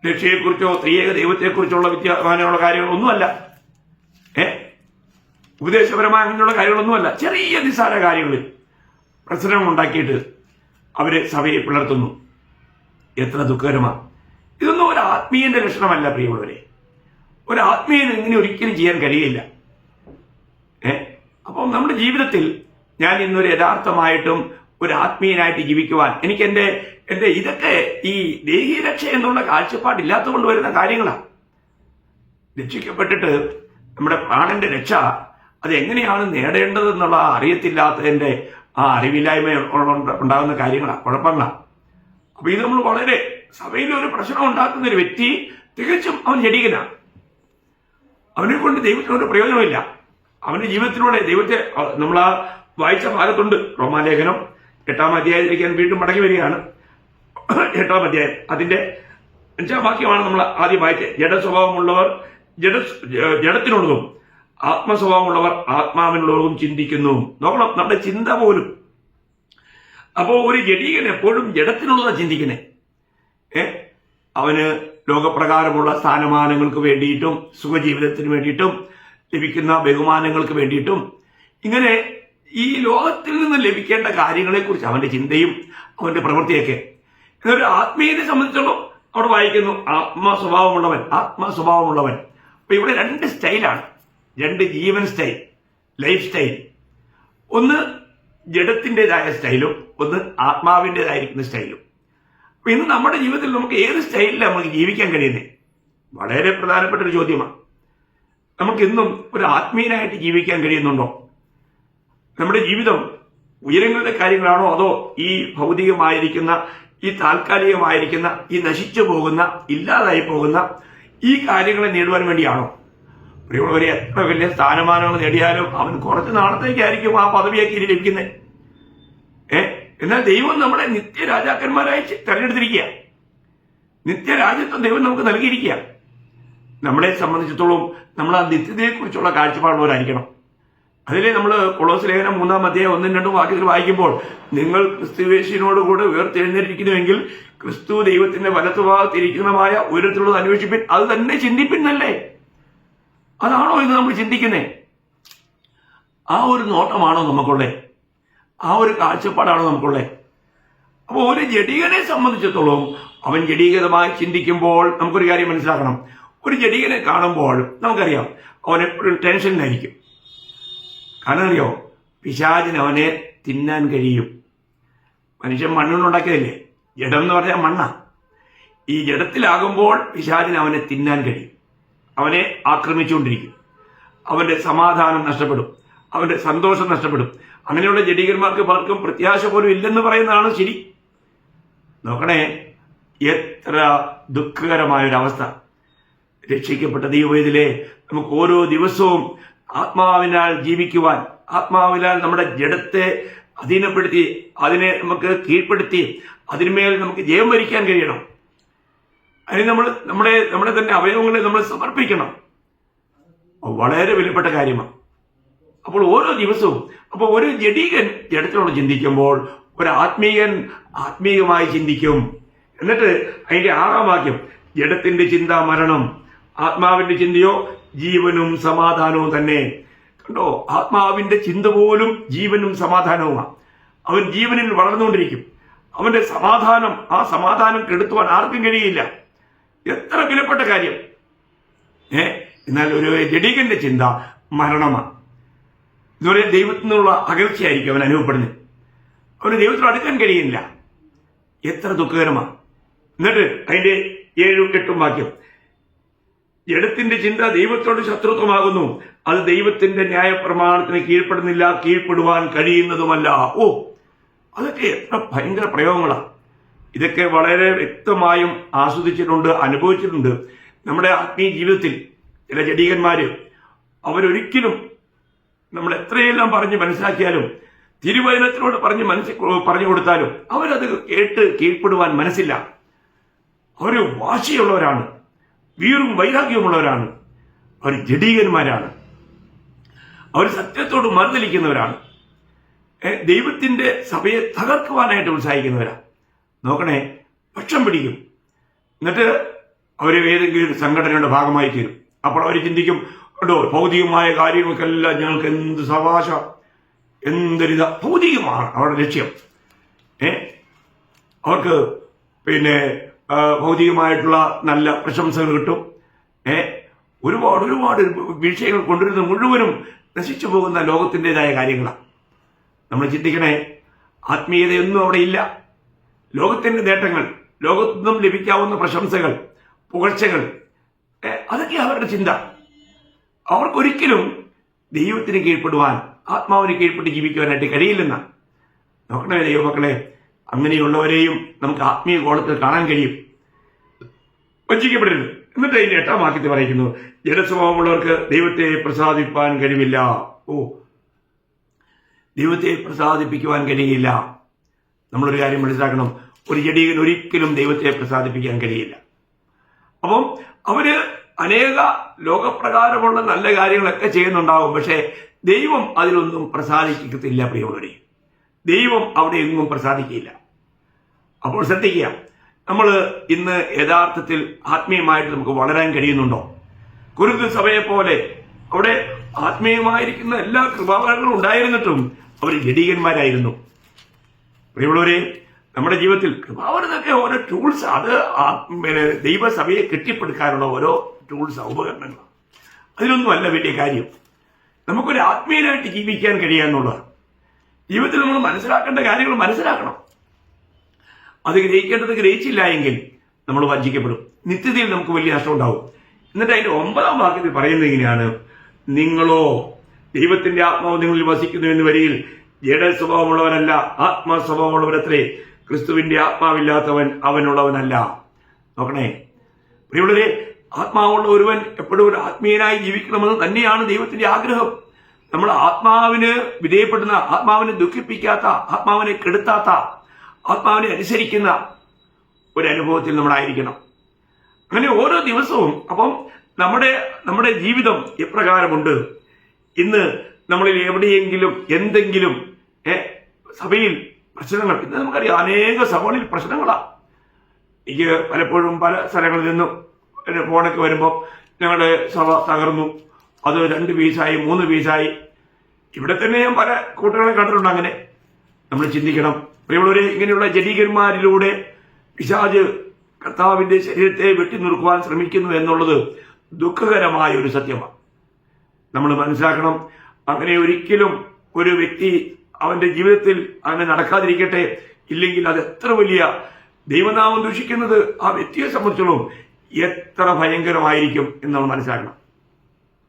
രക്ഷയെക്കുറിച്ചോ ത്രിയേക ദൈവത്തെക്കുറിച്ചുള്ള വിദ്യാമാനമുള്ള കാര്യങ്ങളൊന്നുമല്ല. ഉപദേശപരമായ അങ്ങനെയുള്ള കാര്യങ്ങളൊന്നുമല്ല. ചെറിയ നിസ്സാര കാര്യങ്ങളിൽ പ്രശ്നം ഉണ്ടാക്കിയിട്ട് അവരെ സഭയെ പിളർത്തുന്നു. എത്ര ദുഃഖകരമാണ്. ഇതൊന്നും ഒരു ആത്മീയന്റെ ലക്ഷണമല്ല പ്രിയമുള്ളവരെ. ഒരു ആത്മീയന് ഇങ്ങനെ ഒരിക്കലും ചെയ്യാൻ കഴിയില്ല. അപ്പം നമ്മുടെ ജീവിതത്തിൽ ഞാൻ ഇന്നൊരു യഥാർത്ഥമായിട്ടും ഒരു ആത്മീയനായിട്ട് ജീവിക്കുവാൻ എനിക്ക് എന്റെ ഇതൊക്കെ ഈ ദേഹീയ രക്ഷ എന്നുള്ള കാഴ്ചപ്പാടില്ലാത്തത് കൊണ്ട് വരുന്ന കാര്യങ്ങളാണ്. രക്ഷിക്കപ്പെട്ടിട്ട് നമ്മുടെ പ്രാണന്റെ രക്ഷ അത് എങ്ങനെയാണ് നേടേണ്ടതെന്നുള്ള അറിയത്തില്ലാത്തതിന്റെ ആ അറിവില്ലായ്മ ഉണ്ടാകുന്ന കാര്യങ്ങളാണ്, കുഴപ്പങ്ങളാണ്. അപ്പൊ ഇത് നമ്മൾ വളരെ സഭയിൽ ഒരു പ്രശ്നം ഉണ്ടാക്കുന്ന ഒരു വ്യക്തി തികച്ചും അവൻ ജഡീകനാണ്. അവനെ കൊണ്ട് ദൈവത്തിനൊരു പ്രയോജനമില്ല. അവന്റെ ജീവിതത്തിലൂടെ ദൈവത്തെ നമ്മൾ ആ വായിച്ച ഭാഗത്തുണ്ട്. റോമാലേഖനം 8-ാം അധ്യായത്തിലേക്ക് ഞാൻ വീണ്ടും മടങ്ങി വരികയാണ്. 8-ാം അധ്യായം അതിന്റെ 5-ാം വാക്യമാണ് നമ്മൾ ആദ്യം വായിച്ചത്. ജഡസ്വഭാവമുള്ളവർ ജഡത്തിനുള്ളതും ആത്മസ്വഭാവമുള്ളവർ ആത്മാവിനുള്ളതും ചിന്തിക്കുന്നു. നോക്കണം, നമ്മുടെ ചിന്ത പോലും. അപ്പോ ഒരു ജഡീകൻ എപ്പോഴും ജഡത്തിനുള്ളതാ ചിന്തിക്കുന്നേ. അവന് ലോകപ്രകാരമുള്ള സ്ഥാനമാനങ്ങൾക്ക് വേണ്ടിയിട്ടും സുഖജീവിതത്തിന് വേണ്ടിയിട്ടും ലഭിക്കുന്ന ബഹുമാനങ്ങൾക്ക് വേണ്ടിയിട്ടും ഇങ്ങനെ ഈ ലോകത്തിൽ നിന്ന് ലഭിക്കേണ്ട കാര്യങ്ങളെക്കുറിച്ച് അവന്റെ ചിന്തയും അവന്റെ പ്രവൃത്തിയൊക്കെ. എന്നൊരു ആത്മീയതയെ സംബന്ധിച്ചോളം അവിടെ വായിക്കുന്നു ആത്മസ്വഭാവമുള്ളവൻ. അപ്പൊ ഇവിടെ 2 സ്റ്റൈലാണ്, 2 ജീവൻ സ്റ്റൈൽ, ലൈഫ് സ്റ്റൈൽ. ഒന്ന് ജഡത്തിൻ്റെതായ സ്റ്റൈലും ഒന്ന് ആത്മാവിൻ്റെതായിരിക്കുന്ന സ്റ്റൈലും. അപ്പൊ ഇന്ന് നമ്മുടെ ജീവിതത്തിൽ നമുക്ക് ഏത് സ്റ്റൈലിലാണ് നമുക്ക് ജീവിക്കാൻ കഴിയുന്നത്? വളരെ പ്രധാനപ്പെട്ട ഒരു ചോദ്യമാണ്. നമുക്ക് ഇന്നും ഒരു ആത്മീയനായിട്ട് ജീവിക്കാൻ കഴിയുന്നുണ്ടോ? നമ്മുടെ ജീവിതം ഉയരങ്ങളുടെ കാര്യങ്ങളാണോ, അതോ ഈ ഭൗതികമായിരിക്കുന്ന ഈ താൽക്കാലികമായിരിക്കുന്ന ഈ നശിച്ചു പോകുന്ന ഇല്ലാതായി പോകുന്ന ഈ കാര്യങ്ങളെ നേടുവാൻ വേണ്ടിയാണോ? പ്രിയമുള്ളവരെ, എത്ര വലിയ സ്ഥാനമാനങ്ങൾ നേടിയാലും അവൻ കുറച്ച് നാളത്തേക്കായിരിക്കും ആ പദവിയൊക്കെ ഇനി ലഭിക്കുന്നത്. എന്നാൽ ദൈവം നമ്മളെ നിത്യരാജാക്കന്മാരായി തെരഞ്ഞെടുത്തിരിക്കുക. നിത്യരാജ്യത്വം ദൈവം നമുക്ക് നൽകിയിരിക്കുക. നമ്മളെ സംബന്ധിച്ചിടത്തോളം നമ്മൾ ആ നിത്യതയെക്കുറിച്ചുള്ള കാഴ്ചപ്പാടുള്ളവരായിരിക്കണം. അതിലെ നമ്മൾ കൊളോസ് ലേഖനം 3-ാം അധ്യായം 1-2 വാക്യത്തിൽ വായിക്കുമ്പോൾ, നിങ്ങൾ ക്രിസ്തുവേശുവിനോടുകൂടെ ഉയർത്തെഴുന്നേറ്റിരിക്കുന്നുവെങ്കിൽ ക്രിസ്തു ദൈവത്തിന്റെ വലത്തുഭാഗത്തിരിക്കുന്നതുമായ ഉയരത്തിലുള്ളത് അന്വേഷിപ്പിൻ, അത് തന്നെ ചിന്തിപ്പിന്നല്ലേ? അതാണോ ഇത് നമ്മൾ ചിന്തിക്കുന്നേ? ആ ഒരു നോട്ടമാണോ നമുക്കുള്ളേ? ആ ഒരു കാഴ്ചപ്പാടാണോ നമുക്കുള്ളേ? അപ്പോൾ ഒരു ജഡികനെ സംബന്ധിച്ചിടത്തോളം അവൻ ജഡീകരമായി ചിന്തിക്കുമ്പോൾ നമുക്കൊരു കാര്യം മനസ്സിലാക്കണം. ഒരു ജഡികനെ കാണുമ്പോൾ നമുക്കറിയാം അവൻ എപ്പോഴും ടെൻഷനിലായിരിക്കും. കാരണം അറിയോ, പിശാചിന് അവനെ തിന്നാൻ കഴിയും. മനുഷ്യൻ മണ്ണുകൊണ്ടുണ്ടാക്കിയതല്ലേ, ജഡം എന്ന് പറഞ്ഞാൽ മണ്ണ. ഈ ജഡത്തിലാകുമ്പോൾ പിശാചിന് അവനെ തിന്നാൻ കഴിയും. അവനെ ആക്രമിച്ചുകൊണ്ടിരിക്കും. അവന്റെ സമാധാനം നഷ്ടപ്പെടും, അവന്റെ സന്തോഷം നഷ്ടപ്പെടും. അങ്ങനെയുള്ള ജഡീകന്മാർക്ക് പലർക്കും പ്രത്യാശ പോലും ഇല്ലെന്ന് പറയുന്നതാണ് ശരി. നോക്കണേ, എത്ര ദുഃഖകരമായൊരവസ്ഥ. രക്ഷിക്കപ്പെട്ട ദൈവവേദിയിലെ നമുക്ക് ഓരോ ദിവസവും ആത്മാവിനാൽ ജീവിക്കുവാൻ, ആത്മാവിനാൽ നമ്മുടെ ജഡത്തെ അധീനപ്പെടുത്തി അതിനെ നമുക്ക് കീഴ്പ്പെടുത്തി അതിന്മേൽ നമുക്ക് ജയം വരിക്കാൻ കഴിയണം. അതിന് നമ്മുടെ തന്നെ അവയവങ്ങളെ നമ്മൾ സമർപ്പിക്കണം. വളരെ വിലപ്പെട്ട കാര്യമാണ്. അപ്പോൾ ഓരോ ദിവസവും ഒരു ജഡീകൻ ജഡത്തിനോട് ചിന്തിക്കുമ്പോൾ ഒരു ആത്മീയൻ ആത്മീയമായി ചിന്തിക്കും. എന്നിട്ട് അതിന്റെ 6-ാം വാക്യം, ജഡത്തിന്റെ ചിന്ത മരണം, ആത്മാവിന്റെ ചിന്തയോ ജീവനും സമാധാനവും തന്നെ. കണ്ടോ, ആത്മാവിന്റെ ചിന്ത പോലും ജീവനും സമാധാനവുമാണ്. അവൻ ജീവനിൽ വളർന്നുകൊണ്ടിരിക്കും. അവന്റെ സമാധാനം, ആ സമാധാനം കെടുത്തുവാൻ ആർക്കും കഴിയില്ല. എത്ര വിലപ്പെട്ട കാര്യം. എന്നാൽ ഒരു ജഡീകന്റെ ചിന്ത മരണമാണ്. ഇതുവരെ ദൈവത്തിൽ നിന്നുള്ള അകൽച്ചയായിരിക്കും അവൻ അനുഭവപ്പെടുന്നത്. അവന് ദൈവത്തോട് അടുക്കാൻ കഴിയില്ല. എത്ര ദുഃഖകരമാണ്. എന്നിട്ട് അതിന്റെ 7-8 വാക്യം, ജഡത്തിന്റെ ചിന്ത ദൈവത്തോട് ശത്രുത്വമാകുന്നു, അത് ദൈവത്തിന്റെ ന്യായപ്രമാണത്തിന് കീഴ്പ്പെടുന്നില്ല, കീഴ്പ്പെടുവാൻ കഴിയുന്നതുമല്ല. അതൊക്കെ എത്ര ഭയങ്കര പ്രയോഗങ്ങളാണ്. ഇതൊക്കെ വളരെ വ്യക്തമായും ആസ്വദിച്ചിട്ടുണ്ട്, അനുഭവിച്ചിട്ടുണ്ട്. നമ്മുടെ ആത്മീയ ജീവിതത്തിൽ ചില ജഡീകന്മാര് അവരൊരിക്കലും നമ്മൾ എത്രയെല്ലാം പറഞ്ഞ് മനസ്സിലാക്കിയാലും, തിരുവചനത്തിനോട് പറഞ്ഞു കൊടുത്താലും അവരത് കേട്ട് കീഴ്പ്പെടുവാൻ മനസ്സില്ല. അവർ വാശിയുള്ളവരാണ്, വീറും വൈരാഗ്യവുമുള്ളവരാണ്. അവർ ജഡീകന്മാരാണ്. അവർ സത്യത്തോട് മറുതലിക്കുന്നവരാണ്. ദൈവത്തിന്റെ സഭയെ തകർക്കുവാനായിട്ട് ഉത്സാഹിക്കുന്നവരാണ്. നോക്കണേ, പക്ഷം പിടിക്കും. എന്നിട്ട് അവർ ഏതെങ്കിലും ഒരു സംഘടനയുടെ ഭാഗമായി തീരും. അപ്പോൾ അവർ ചിന്തിക്കും, കണ്ടോ, ഭൗതികമായ കാര്യങ്ങൾക്കെല്ലാം ഞങ്ങൾക്ക് എന്ത് സവാശ, എന്തൊരിത. ഭൗതികമാണ് അവരുടെ ലക്ഷ്യം. അവർക്ക് ഭൗതികമായിട്ടുള്ള നല്ല പ്രശംസകൾ കിട്ടും. ഒരുപാട് വിഷയങ്ങൾ കൊണ്ടുവരുന്നത് മുഴുവനും നശിച്ചു പോകുന്ന ലോകത്തിൻ്റെതായ കാര്യങ്ങളാണ്. നമ്മൾ ചിന്തിക്കണേ, ആത്മീയതയൊന്നും അവിടെ ഇല്ല. ലോകത്തിന്റെ നേട്ടങ്ങൾ, ലോകത്തു നിന്നും ലഭിക്കാവുന്ന പ്രശംസകൾ, പുകഴ്ചകൾ, അതൊക്കെ അവരുടെ ചിന്ത. അവർക്കൊരിക്കലും ദൈവത്തിന് കീഴ്പ്പെടുവാൻ, ആത്മാവിന് കീഴ്പ്പെട്ട് ജീവിക്കുവാനായിട്ട് കഴിയില്ലെന്നാണ്. നോക്കണേ ദൈവമക്കളെ, അങ്ങനെയുള്ളവരെയും നമുക്ക് ആത്മീയ കോളത്തിൽ കാണാൻ കഴിയും. വഞ്ചിക്കപ്പെടരുത്. എന്നിട്ട് അതിന്റെ 8-ാം വാക്യത്തിൽ പറയുന്നു, ജഡസ്വഭാവമുള്ളവർക്ക് ദൈവത്തെ പ്രസാദിപ്പാൻ കഴിവില്ല. ദൈവത്തെ പ്രസാദിപ്പിക്കുവാൻ കഴിയില്ല. നമ്മളൊരു കാര്യം മനസ്സിലാക്കണം, ഒരു ജഡീകൻ ഒരിക്കലും ദൈവത്തെ പ്രസാദിപ്പിക്കാൻ കഴിയില്ല. അപ്പം അവര് അനേക ലോകപ്രകാരമുള്ള നല്ല കാര്യങ്ങളൊക്കെ ചെയ്യുന്നുണ്ടാവും. പക്ഷെ ദൈവം അതിലൊന്നും പ്രസാദിക്കത്തില്ല. പ്രിയമുള്ളവരെ, ദൈവം അവിടെ എങ്ങും പ്രസാദിക്കില്ല. അപ്പോൾ ശ്രദ്ധിക്കുക, നമ്മൾ ഇന്ന് യഥാർത്ഥത്തിൽ ആത്മീയമായിട്ട് നമുക്ക് വളരാൻ കഴിയുന്നുണ്ടോ? കുരുന്ത് സഭയെ പോലെ അവിടെ ആത്മീയമായിരിക്കുന്ന എല്ലാ കൃപാവരങ്ങളും ഉണ്ടായിരുന്നിട്ടും അവർ ജഡീകന്മാരായിരുന്നു. പ്രിയമുള്ളവരെ, നമ്മുടെ ജീവിതത്തിൽ കൃപാവരനൊക്കെ ഓരോ ടൂൾസ്, അത് ദൈവസഭയെ കെട്ടിപ്പടുക്കാനുള്ള ഓരോ ടൂൾസ്, ഉപകരണങ്ങൾ. അതിലൊന്നുമല്ല വലിയ കാര്യം. നമുക്കൊരു ആത്മീയനായിട്ട് ജീവിക്കാൻ കഴിയാന്നുള്ളതാണ്. ജീവിതത്തിൽ നമ്മൾ മനസ്സിലാക്കേണ്ട കാര്യങ്ങൾ മനസ്സിലാക്കണം. അത് ഗ്രഹിക്കേണ്ടത് ഗ്രഹിച്ചില്ല എങ്കിൽ നമ്മൾ വഞ്ചിക്കപ്പെടും. നിത്യതയിൽ നമുക്ക് വലിയ നഷ്ടം ഉണ്ടാവും. എന്നിട്ട് അതിന്റെ 9-ാം വാക്യത്തിൽ പറയുന്നത് ഇങ്ങനെയാണ്, നിങ്ങളോ ദൈവത്തിന്റെ ആത്മാവ് നിങ്ങളിൽ വസിക്കുന്നു എന്ന് വരിയിൽ ജഡ സ്വഭാവമുള്ളവനല്ല, ആത്മസ്വഭാവമുള്ളവരത്രേ. ക്രിസ്തുവിന്റെ ആത്മാവില്ലാത്തവൻ അവനുള്ളവനല്ല. നോക്കണേ പ്രിയമുള്ളവരെ, ആത്മാവുള്ള ഒരുവൻ എപ്പോഴും ഒരു ആത്മീയനായി ജീവിക്കണമെന്ന് തന്നെയാണ് ദൈവത്തിന്റെ ആഗ്രഹം. നമ്മൾ ആത്മാവിന് വിധേയപ്പെടുന്ന, ആത്മാവിനെ ദുഃഖിപ്പിക്കാത്ത, ആത്മാവിനെ കെടുത്താത്ത, ആത്മാവിനെ അനുസരിക്കുന്ന ഒരു അനുഭവത്തിൽ നമ്മളായിരിക്കണം. അങ്ങനെ ഓരോ ദിവസവും അപ്പം നമ്മുടെ ജീവിതം എപ്രകാരമുണ്ട്? ഇന്ന് നമ്മളിൽ എവിടെയെങ്കിലും എന്തെങ്കിലും സഭയിൽ പ്രശ്നങ്ങൾ, ഇന്ന് നമുക്കറിയാം അനേക സഭകളിൽ പ്രശ്നങ്ങളാണ്. എനിക്ക് പലപ്പോഴും പല സ്ഥലങ്ങളിൽ നിന്നും ഫോണൊക്കെ വരുമ്പോൾ ഞങ്ങളുടെ സഭ തകർന്നു, അത് 2 പീസായി 3 പീസായി. ഇവിടെ തന്നെ ഞാൻ പല കൂട്ടുകളെ കണ്ടിട്ടുണ്ട്. അങ്ങനെ നമ്മൾ ചിന്തിക്കണം പ്രിയമുള്ളവരെ, ഇങ്ങനെയുള്ള ജഡീകന്മാരിലൂടെ പിശാച് കർത്താവിന്റെ ശരീരത്തെ വെട്ടിനുറുക്കുവാൻ ശ്രമിക്കുന്നു എന്നുള്ളത് ദുഃഖകരമായ ഒരു സത്യമാണ്. നമ്മൾ മനസ്സിലാക്കണം. അങ്ങനെ ഒരിക്കലും ഒരു വ്യക്തി അവന്റെ ജീവിതത്തിൽ അങ്ങനെ നടക്കാതിരിക്കട്ടെ. ഇല്ലെങ്കിൽ അത് എത്ര വലിയ ദൈവനാമം ദൂഷിക്കുന്നത് ആ വ്യക്തിയെ സംബന്ധിച്ചോളം എത്ര ഭയങ്കരമായിരിക്കും എന്ന് നമ്മൾ മനസ്സിലാക്കണം.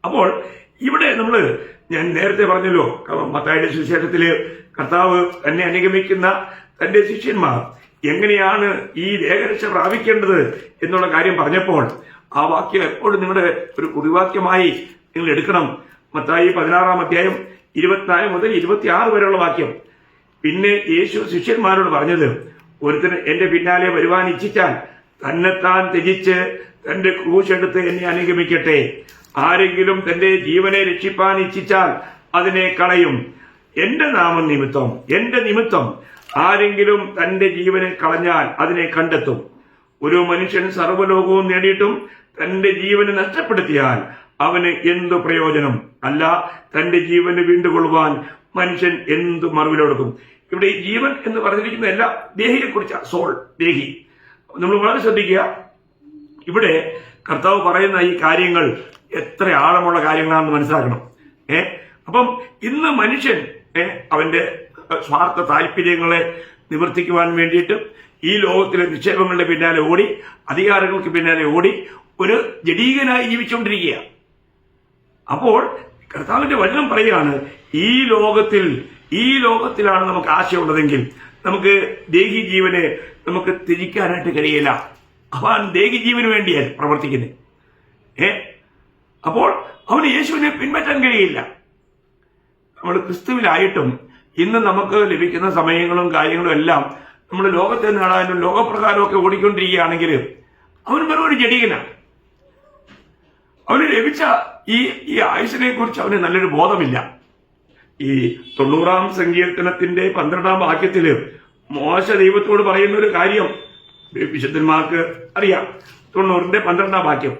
അപ്പോൾ ഇവിടെ ഞാൻ നേരത്തെ പറഞ്ഞല്ലോ, മത്തായിയുടെ സുവിശേഷത്തില് കർത്താവ് തന്നെ അനുഗമിക്കുന്ന തന്റെ ശിഷ്യന്മാർ എങ്ങനെയാണ് ഈ ദേഹരക്ഷ പ്രാപിക്കേണ്ടത് എന്നുള്ള കാര്യം പറഞ്ഞപ്പോൾ ആ വാക്യം എപ്പോഴും നിങ്ങളുടെ ഒരു കുറിവാക്യമായി നിങ്ങൾ എടുക്കണം. മത്തായി 16-ാം അധ്യായം 24 മുതൽ 26 വരെയുള്ള വാക്യം. പിന്നെ യേശു ശിഷ്യന്മാരോട് പറഞ്ഞത്, ഒരുത്തന് എന്റെ പിന്നാലെ വരുവാൻ ഇച്ഛിച്ചാൽ തന്നെത്താൻ ത്യജിച്ച് തന്റെ ക്രൂശെടുത്ത് എന്നെ അനുഗമിക്കട്ടെ. ആരെങ്കിലും തന്റെ ജീവനെ രക്ഷിപ്പാൻ ഇച്ഛിച്ചാൽ അതിനെ കളയും. എന്റെ നിമിത്തം ആരെങ്കിലും തന്റെ ജീവനെ കളഞ്ഞാൽ അതിനെ കണ്ടെത്തും. ഒരു മനുഷ്യൻ സർവ്വലോകവും നേടിയിട്ടും തന്റെ ജീവനെ നഷ്ടപ്പെടുത്തിയാൽ അവന് എന്തു പ്രയോജനം? അല്ല, തന്റെ ജീവന് വീണ്ടുകൊള്ളുവാൻ മനുഷ്യൻ എന്തു മറുവിലൊടുക്കും? ഇവിടെ ഈ ജീവൻ എന്ന് പറഞ്ഞിരിക്കുന്ന എല്ലാ ദേഹിയെ കുറിച്ചാണ്. സോൾ, ദേഹി. നമ്മൾ വളരെ ശ്രദ്ധിക്കുക. ഇവിടെ കർത്താവ് പറയുന്ന ഈ കാര്യങ്ങൾ എത്ര ആഴമുള്ള കാര്യങ്ങളാണെന്ന് മനസ്സിലാക്കണം. അപ്പം ഇന്ന് മനുഷ്യൻ അവന്റെ സ്വാർത്ഥ താല്പര്യങ്ങളെ നിവർത്തിക്കുവാൻ വേണ്ടിയിട്ട് ഈ ലോകത്തിലെ നിക്ഷേപങ്ങളുടെ പിന്നാലെ ഓടി, അധികാരങ്ങൾക്ക് പിന്നാലെ ഓടി ഒരു ജഡീകനായി ജീവിച്ചുകൊണ്ടിരിക്കുക. അപ്പോൾ കർത്താവിന്റെ വചനം പറയുകയാണ്, ഈ ലോകത്തിലാണ് നമുക്ക് ആശയമുള്ളതെങ്കിൽ നമുക്ക് ദേഹി ജീവനെ നമുക്ക് ത്യജിക്കാനായിട്ട് കഴിയില്ല. അവൻ ദേഹി ജീവന് വേണ്ടിയാണ് പ്രവർത്തിക്കുന്നത്. അപ്പോൾ അവന് യേശുവിനെ പിൻപറ്റാൻ കഴിയില്ല. നമ്മൾ ക്രിസ്തുവിലായിട്ടും ഇന്ന് നമുക്ക് ലഭിക്കുന്ന സമയങ്ങളും കാര്യങ്ങളും എല്ലാം നമ്മൾ ലോകത്തെ നേടാനും ലോകപ്രകാരമൊക്കെ ഓടിക്കൊണ്ടിരിക്കുകയാണെങ്കിൽ അവൻ വെറും ഒരു ജഡീകനാണ്. അവന് ലഭിച്ച ഈ ആയുസിനെ കുറിച്ച് അവന് നല്ലൊരു ബോധമില്ല. ഈ 90-ാം സങ്കീർത്തനത്തിന്റെ 12-ാം വാക്യത്തില് മോശ ദൈവത്തോട് പറയുന്ന ഒരു കാര്യം വിശുദ്ധന്മാർക്ക് അറിയാം. 90-ന്റെ 12-ാം വാക്യം,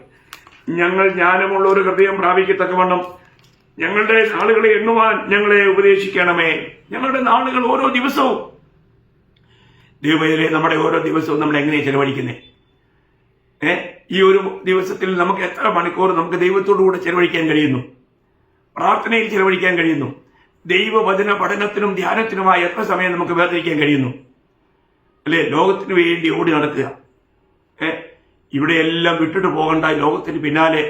ഞങ്ങൾ ജ്ഞാനമുള്ള ഒരു ഹൃദയം പ്രാപിക്കത്തക്കവണ്ണം ഞങ്ങളുടെ നാളുകളെ എണ്ണുവാൻ ഞങ്ങളെ ഉപദേശിക്കണമേ. ഞങ്ങളുടെ നാളുകൾ ഓരോ ദിവസവും ദൈവമേ, നമ്മുടെ ഓരോ ദിവസവും നമ്മൾ എങ്ങനെയാണ് ചെലവഴിക്കുന്നത്? ഈ ഒരു ദിവസത്തിൽ നമുക്ക് എത്ര മണിക്കൂർ നമുക്ക് ദൈവത്തോടുകൂടെ ചെലവഴിക്കാൻ കഴിയുന്നു? പ്രാർത്ഥനയിൽ ചെലവഴിക്കാൻ കഴിയുന്നു? ദൈവവചന പഠനത്തിനും ധ്യാനത്തിനുമായി എത്ര സമയം നമുക്ക് വേർതിരിക്കാൻ കഴിയുന്നു? അല്ലെ, ലോകത്തിന് വേണ്ടി ഓടി നടക്കുക. ഇവിടെയെല്ലാം വിട്ടിട്ട് പോകണ്ട. ലോകത്തിന് പിന്നാലെ,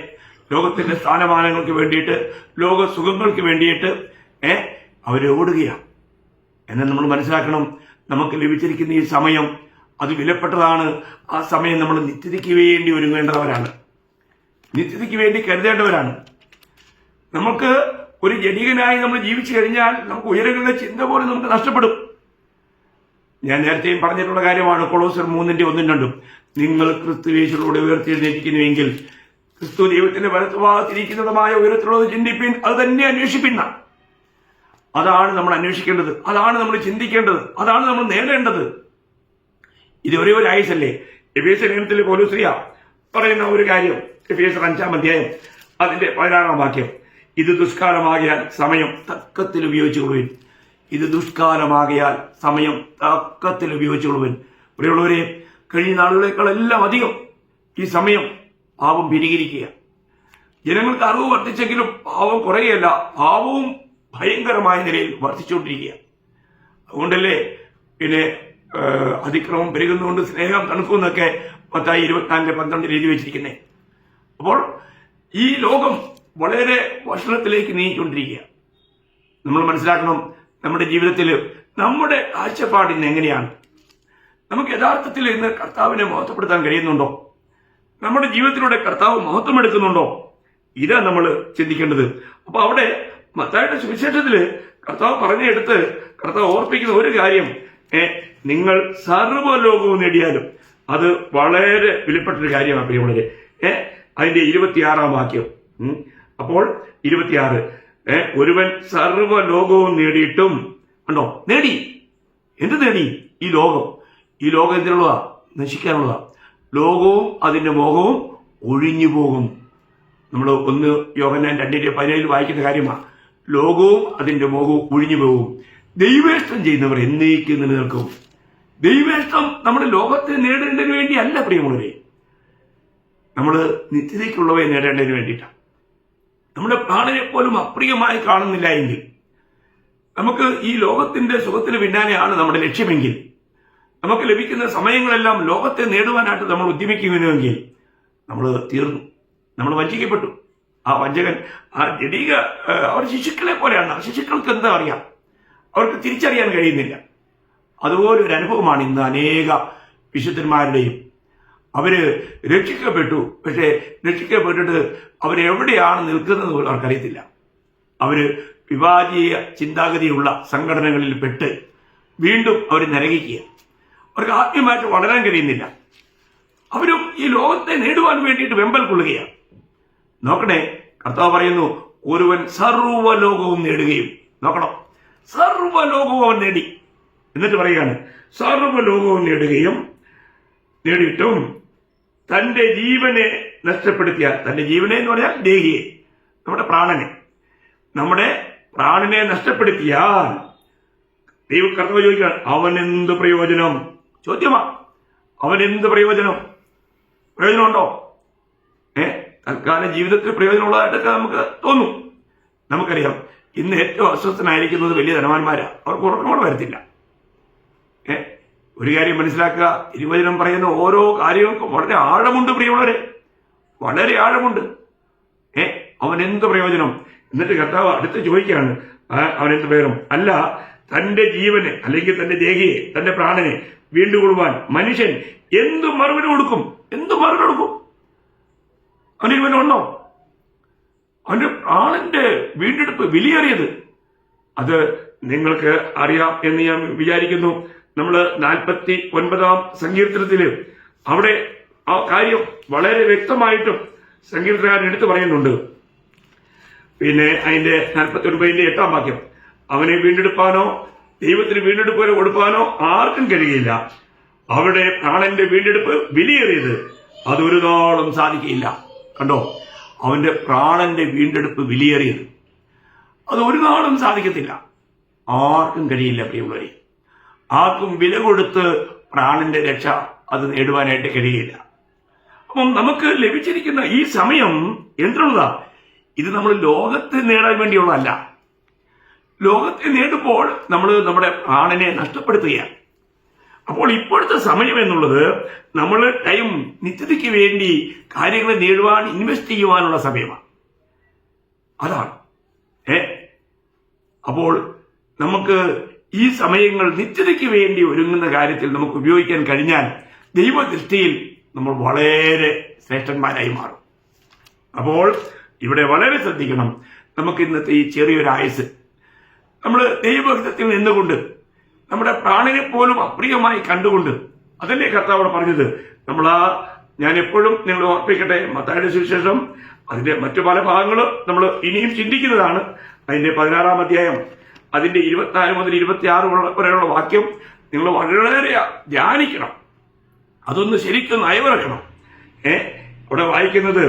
ലോകത്തിന്റെ സ്ഥാനമാനങ്ങൾക്ക് വേണ്ടിയിട്ട്, ലോക സുഖങ്ങൾക്ക് വേണ്ടിയിട്ട് അവരെ ഓടുകയാണ്. എന്നാൽ നമ്മൾ മനസ്സിലാക്കണം, നമുക്ക് ലഭിച്ചിരിക്കുന്ന ഈ സമയം അത് വിലപ്പെട്ടതാണ്. ആ സമയം നമ്മൾ നിത്യതയ്ക്ക് വേണ്ടി ഒരുങ്ങേണ്ടവരാണ്, നിത്യതയ്ക്ക് വേണ്ടി കരുതേണ്ടവരാണ്. നമുക്ക് ഒരു ജഡീകനായി നമ്മൾ ജീവിച്ചു കഴിഞ്ഞാൽ നമുക്ക് ഉയരങ്ങളുടെ ചിന്ത പോലും നമുക്ക് നഷ്ടപ്പെടും. ഞാൻ നേരത്തെയും പറഞ്ഞിട്ടുള്ള കാര്യമാണ്. കൊളോസ്യർ 3:1-2, നിങ്ങൾ ക്രിസ്തുയേശുവിലൂടെ ഉയർത്തെഴുന്നേൽക്കുന്നുവെങ്കിൽ ക്രിസ്തു ദൈവത്തിന്റെ വലത്തുഭാഗത്തിരിക്കുന്നതുമായ ഉയരത്തിലുള്ളത് ചിന്തിപ്പിൻ, അത് തന്നെ അന്വേഷിപ്പിന്ന. അതാണ് നമ്മൾ അന്വേഷിക്കേണ്ടത്, അതാണ് നമ്മൾ ചിന്തിക്കേണ്ടത്, അതാണ് നമ്മൾ നേടേണ്ടത്. ഇത് ഒരേ ഒരു ആയുസല്ലേ. എഫേസ്യ ലേഖനത്തിൽ പൗലോസ് പറയുന്ന ഒരു കാര്യം, എഫേസ്യർ 5-ാം അധ്യായം അതിന്റെ 16-ാം വാക്യം, ഇത് ദുഷ്കാലമാകിയാൽ സമയം തക്കത്തിൽ ഉപയോഗിച്ചുകൊള്ളുവിൻ. ഇത് ദുഷ്കാലമാകിയാൽ സമയം തക്കത്തിൽ ഉപയോഗിച്ചുകൊള്ളുവിൻ. പ്രിയമുള്ളവരെ, കഴിഞ്ഞ നാളുകളേക്കാളെല്ലാം അധികം ഈ സമയം പാപം പെരുകിയിരിക്കുക. ജനങ്ങൾക്ക് അറിവ് വർദ്ധിച്ചെങ്കിലും പാവം കുറയുകയല്ല, പാവവും ഭയങ്കരമായ നിലയിൽ വർദ്ധിച്ചുകൊണ്ടിരിക്കുക. അതുകൊണ്ടല്ലേ പിന്നെ അതിക്രമം പെരുകുന്നതുകൊണ്ട് സ്നേഹം തണുക്കുമെന്നൊക്കെ മത്തായി 24:12 എഴുതി വെച്ചിരിക്കുന്നത്. അപ്പോൾ ഈ ലോകം വളരെ വഷളത്തിലേക്ക് നീങ്ങിക്കൊണ്ടിരിക്കുക. നമ്മൾ മനസ്സിലാക്കണം, നമ്മുടെ ജീവിതത്തിൽ നമ്മുടെ കാഴ്ചപ്പാട് ഇന്ന് എങ്ങനെയാണ്? നമുക്ക് യഥാർത്ഥത്തിൽ ഇന്ന് കർത്താവിനെ മഹത്വപ്പെടുത്താൻ കഴിയുന്നുണ്ടോ? നമ്മുടെ ജീവിതത്തിലൂടെ കർത്താവ് മഹത്വം എടുക്കുന്നുണ്ടോ? ഇതാ നമ്മൾ ചിന്തിക്കേണ്ടത്. അപ്പൊ അവിടെ മത്തായിയുടെ സുവിശേഷത്തില് കർത്താവ് പറഞ്ഞെടുത്ത് കർത്താവ് ഓർപ്പിക്കുന്ന ഒരു കാര്യം, നിങ്ങൾ സർവ്വലോകവും നേടിയാലും, അത് വളരെ വിലപ്പെട്ടൊരു കാര്യമാണ് പ്രിയമുള്ളവരെ. അതിന്റെ 26-ാം വാക്യം. അപ്പോൾ 26, ഒരുവൻ സർവ്വലോകവും നേടിയിട്ടും, കണ്ടോ, നേടി. എന്ത് നേടി? ഈ ലോകം എന്തിനുള്ളതാ? നശിക്കാനുള്ളതാ. ലോകവും അതിന്റെ മോഹവും ഒഴിഞ്ഞു പോകും. നമ്മൾ 1 യോഹന്നാൻ 2:17 വായിക്കുന്ന കാര്യമാണ്. ലോകവും അതിന്റെ മോഹവും ഒഴിഞ്ഞു പോകും, ദൈവേഷ്ടം ചെയ്യുന്നവർ എന്നേക്കും നിലനിൽക്കും. ദൈവേഷ്ടം നമ്മുടെ ലോകത്തെ നേടേണ്ടതിന് വേണ്ടി അല്ല പ്രിയമുള്ളവരെ, നമ്മൾ നിത്യതയ്ക്കുള്ളവയെ നേടേണ്ടതിന് വേണ്ടിയിട്ടാണ്. നമ്മുടെ പ്രാണനെ പോലും അപ്രിയമായി കാണുന്നില്ല എങ്കിൽ, നമുക്ക് ഈ ലോകത്തിന്റെ സുഖത്തിന് പിന്നാലെയാണ് നമ്മുടെ ലക്ഷ്യമെങ്കിൽ, നമുക്ക് ലഭിക്കുന്ന സമയങ്ങളെല്ലാം ലോകത്തെ നേടുവാനായിട്ട് നമ്മൾ ഉദ്യമിക്കുന്നുവെങ്കിൽ നമ്മൾ തീർന്നു, നമ്മൾ വഞ്ചിക്കപ്പെട്ടു. ആ വഞ്ചകൻ, ആ ജഡീക, അവർ ശിശുക്കളെ പോലെയാണ്. ശിശുക്കൾക്ക് എന്താ അറിയാം? അവർക്ക് തിരിച്ചറിയാൻ കഴിയുന്നില്ല. അതുപോലൊരു അനുഭവമാണ് ഇന്ന് അനേക വിശുദ്ധന്മാരുടെയും. അവര് രക്ഷിക്കപ്പെട്ടു, പക്ഷെ രക്ഷിക്കപ്പെട്ടിട്ട് അവരെവിടെയാണ് നിൽക്കുന്നത് പോലും അവർക്കറിയത്തില്ല. അവര് വിഭാഗീയ ചിന്താഗതിയുള്ള സംഘടനകളിൽ പെട്ട് വീണ്ടും അവർ നരകിക്കുക. അവർക്ക് ആത്മീയമായിട്ട് വളരാൻ കഴിയുന്നില്ല. അവരും ഈ ലോകത്തെ നേടുവാൻ വേണ്ടിയിട്ട് വെമ്പൽ കൊള്ളുകയാണ്. നോക്കണേ, കർത്താവ് പറയുന്നു, ഒരുവൻ സർവ്വലോകവും നേടുകയും. നോക്കണം, സർവ്വലോകവും അവൻ നേടി. എന്നിട്ട് പറയുകയാണ്, സർവ്വലോകവും നേടിയിട്ടും തന്റെ ജീവനെ നഷ്ടപ്പെടുത്തിയ, തന്റെ ജീവനെ എന്ന് പറഞ്ഞാൽ ദേഹിയെ, നമ്മുടെ പ്രാണനെ നഷ്ടപ്പെടുത്തിയാൽ കർത്താവ് ചോദിക്കുകയാണ്, അവനെന്ത് പ്രയോജനം? ചോദ്യമാ, അവനെന്ത് പ്രയോജനമുണ്ടോ? തൽക്കാല ജീവിതത്തിൽ പ്രയോജനമുള്ളതായിട്ടൊക്കെ നമുക്ക് തോന്നും. നമുക്കറിയാം, ഇന്ന് ഏറ്റവും അസ്വസ്ഥനായിരിക്കുന്നത് വലിയ ധനവാന്മാരാ. അവർക്ക് ഉറക്കമോടെ വരത്തില്ല. ഒരു കാര്യം മനസ്സിലാക്കുക, തിരുവചനം പറയുന്ന ഓരോ കാര്യങ്ങൾക്കും വളരെ ആഴമുണ്ട് പ്രിയമുള്ളവരെ, വളരെ ആഴമുണ്ട്. അവനെന്ത് പ്രയോജനം? എന്നിട്ട് കർത്താവ് അടുത്ത് ചോദിക്കുകയാണ്, അവനെന്ത് പ്രയോജനം? അല്ല, തന്റെ ജീവനെ അല്ലെങ്കിൽ തന്റെ ദേഹിയെ, തന്റെ പ്രാണനെ വീണ്ടുകൊള്ളുവാൻ മനുഷ്യൻ എന്തു മറുപടി കൊടുക്കും? അവന് ജീവനുണ്ടോ? അവന്റെ പ്രാണന്റെ വീണ്ടെടുപ്പ് വിലയേറിയത്. അത് നിങ്ങൾക്ക് അറിയാം എന്ന് ഞാൻ വിചാരിക്കുന്നു. നമ്മൾ 49-ാം സങ്കീർത്തനത്തില് അവിടെ ആ കാര്യം വളരെ വ്യക്തമായിട്ടും സങ്കീർത്തനകാരൻ എടുത്തു പറയുന്നുണ്ട്. പിന്നെ അതിന്റെ 49-ന്റെ 8-ാം വാക്യം, അവനെ വീണ്ടെടുപ്പാനോ ദൈവത്തിന് വീണ്ടെടുപ്പ് കൊടുപ്പാനോ ആർക്കും കഴിയില്ല. അവിടെ പ്രാണന്റെ വീണ്ടെടുപ്പ് വിലയേറിയത്, അതൊരു നാളും സാധിക്കില്ല. കണ്ടോ, അവന്റെ പ്രാണന്റെ വീണ്ടെടുപ്പ് വിലയേറിയത്, അത് ഒരു നാളും സാധിക്കത്തില്ല, ആർക്കും കഴിയില്ല പ്രിയമുള്ളവരെ. ആർക്കും വില കൊടുത്ത് പ്രാണന്റെ രക്ഷ അത് നേടുവാനായിട്ട് കഴിയില്ല. അപ്പം നമുക്ക് ലഭിച്ചിരിക്കുന്ന ഈ സമയം എന്തിനുള്ളതാ? ഇത് നമ്മൾ ലോകത്തെ നേടാൻ വേണ്ടിയുള്ളതല്ല. ലോകത്തെ നേടുമ്പോൾ നമ്മൾ നമ്മുടെ പ്രാണനെ നഷ്ടപ്പെടുത്തുകയാണ്. അപ്പോൾ ഇപ്പോഴത്തെ സമയം എന്നുള്ളത് നമ്മൾ ടൈം നിത്യതയ്ക്ക് വേണ്ടി കാര്യങ്ങൾ നേടുവാൻ ഇൻവെസ്റ്റ് ചെയ്യുവാനുള്ള സമയമാണ്. അതാണ്. അപ്പോൾ നമുക്ക് ഈ സമയങ്ങൾ നിത്യതയ്ക്ക് വേണ്ടി ഒരുങ്ങുന്ന കാര്യത്തിൽ നമുക്ക് ഉപയോഗിക്കാൻ കഴിഞ്ഞാൽ ദൈവദൃഷ്ടിയിൽ നമ്മൾ വളരെ ശ്രേഷ്ഠന്മാരായി മാറും. അപ്പോൾ ഇവിടെ വളരെ ശ്രദ്ധിക്കണം. നമുക്ക് ഇന്നത്തെ ഈ ചെറിയൊരു ആയുസ് നമ്മൾ ദൈവഹിതത്തിൽ നിന്നുകൊണ്ട് നമ്മുടെ പ്രാണനെ പോലും അപ്രിയമായി കണ്ടുകൊണ്ട്, അതല്ലേ കർത്താവ് പറഞ്ഞത്. ഞാൻ എപ്പോഴും നിങ്ങൾ ഓർപ്പിക്കട്ടെ, മത്തായിയുടെ സുവിശേഷം അതിന്റെ മറ്റു പല ഭാഗങ്ങളും നമ്മൾ ഇനിയും ചിന്തിക്കുന്നതാണ്. അതിന്റെ 16-ാം അധ്യായം അതിന്റെ 24 മുതൽ 26 വരെയുള്ള വാക്യം നിങ്ങൾ വളരെ ധ്യാനിക്കണം. അതൊന്ന് ശരിക്കും അയവിറക്കണം. അവിടെ വായിക്കുന്നത്,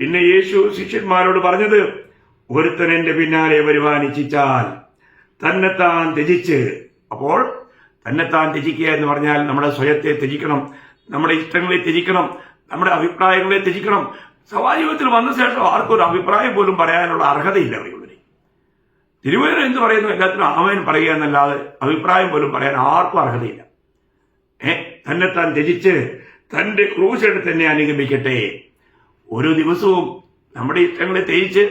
പിന്നെ യേശു ശിഷ്യന്മാരോട് പറഞ്ഞത്, ഒരുത്തൻ എന്റെ പിന്നാലെ വരുവാൻ ഇച്ഛിച്ചാൽ തന്നെത്താൻ ത്യജിച്ച്. അപ്പോൾ തന്നെത്താൻ ത്യജിക്കുക എന്ന് പറഞ്ഞാൽ നമ്മുടെ സ്വയത്തെ ത്യജിക്കണം, നമ്മുടെ ഇഷ്ടങ്ങളെ ത്യജിക്കണം, നമ്മുടെ അഭിപ്രായങ്ങളെ ത്യജിക്കണം. സഭാജീവിതത്തിൽ വന്ന ശേഷം ആർക്കും ഒരു അഭിപ്രായം പോലും പറയാനുള്ള അർഹതയില്ല. തിരുവചനം എന്ത് പറയുന്നു? എല്ലാത്തിനും ആമേൻ പറയുക എന്നല്ലാതെ അഭിപ്രായം പോലും പറയാൻ ആർക്കും അർഹതയില്ല. തന്നെത്താൻ ത്യജിച്ച് തന്റെ ക്രൂശ് എടുത്ത് തന്നെ അനുഗമിക്കട്ടെ. ഓരോ ദിവസവും നമ്മുടെ ഇഷ്ടങ്ങളെ ത്യജിച്ച്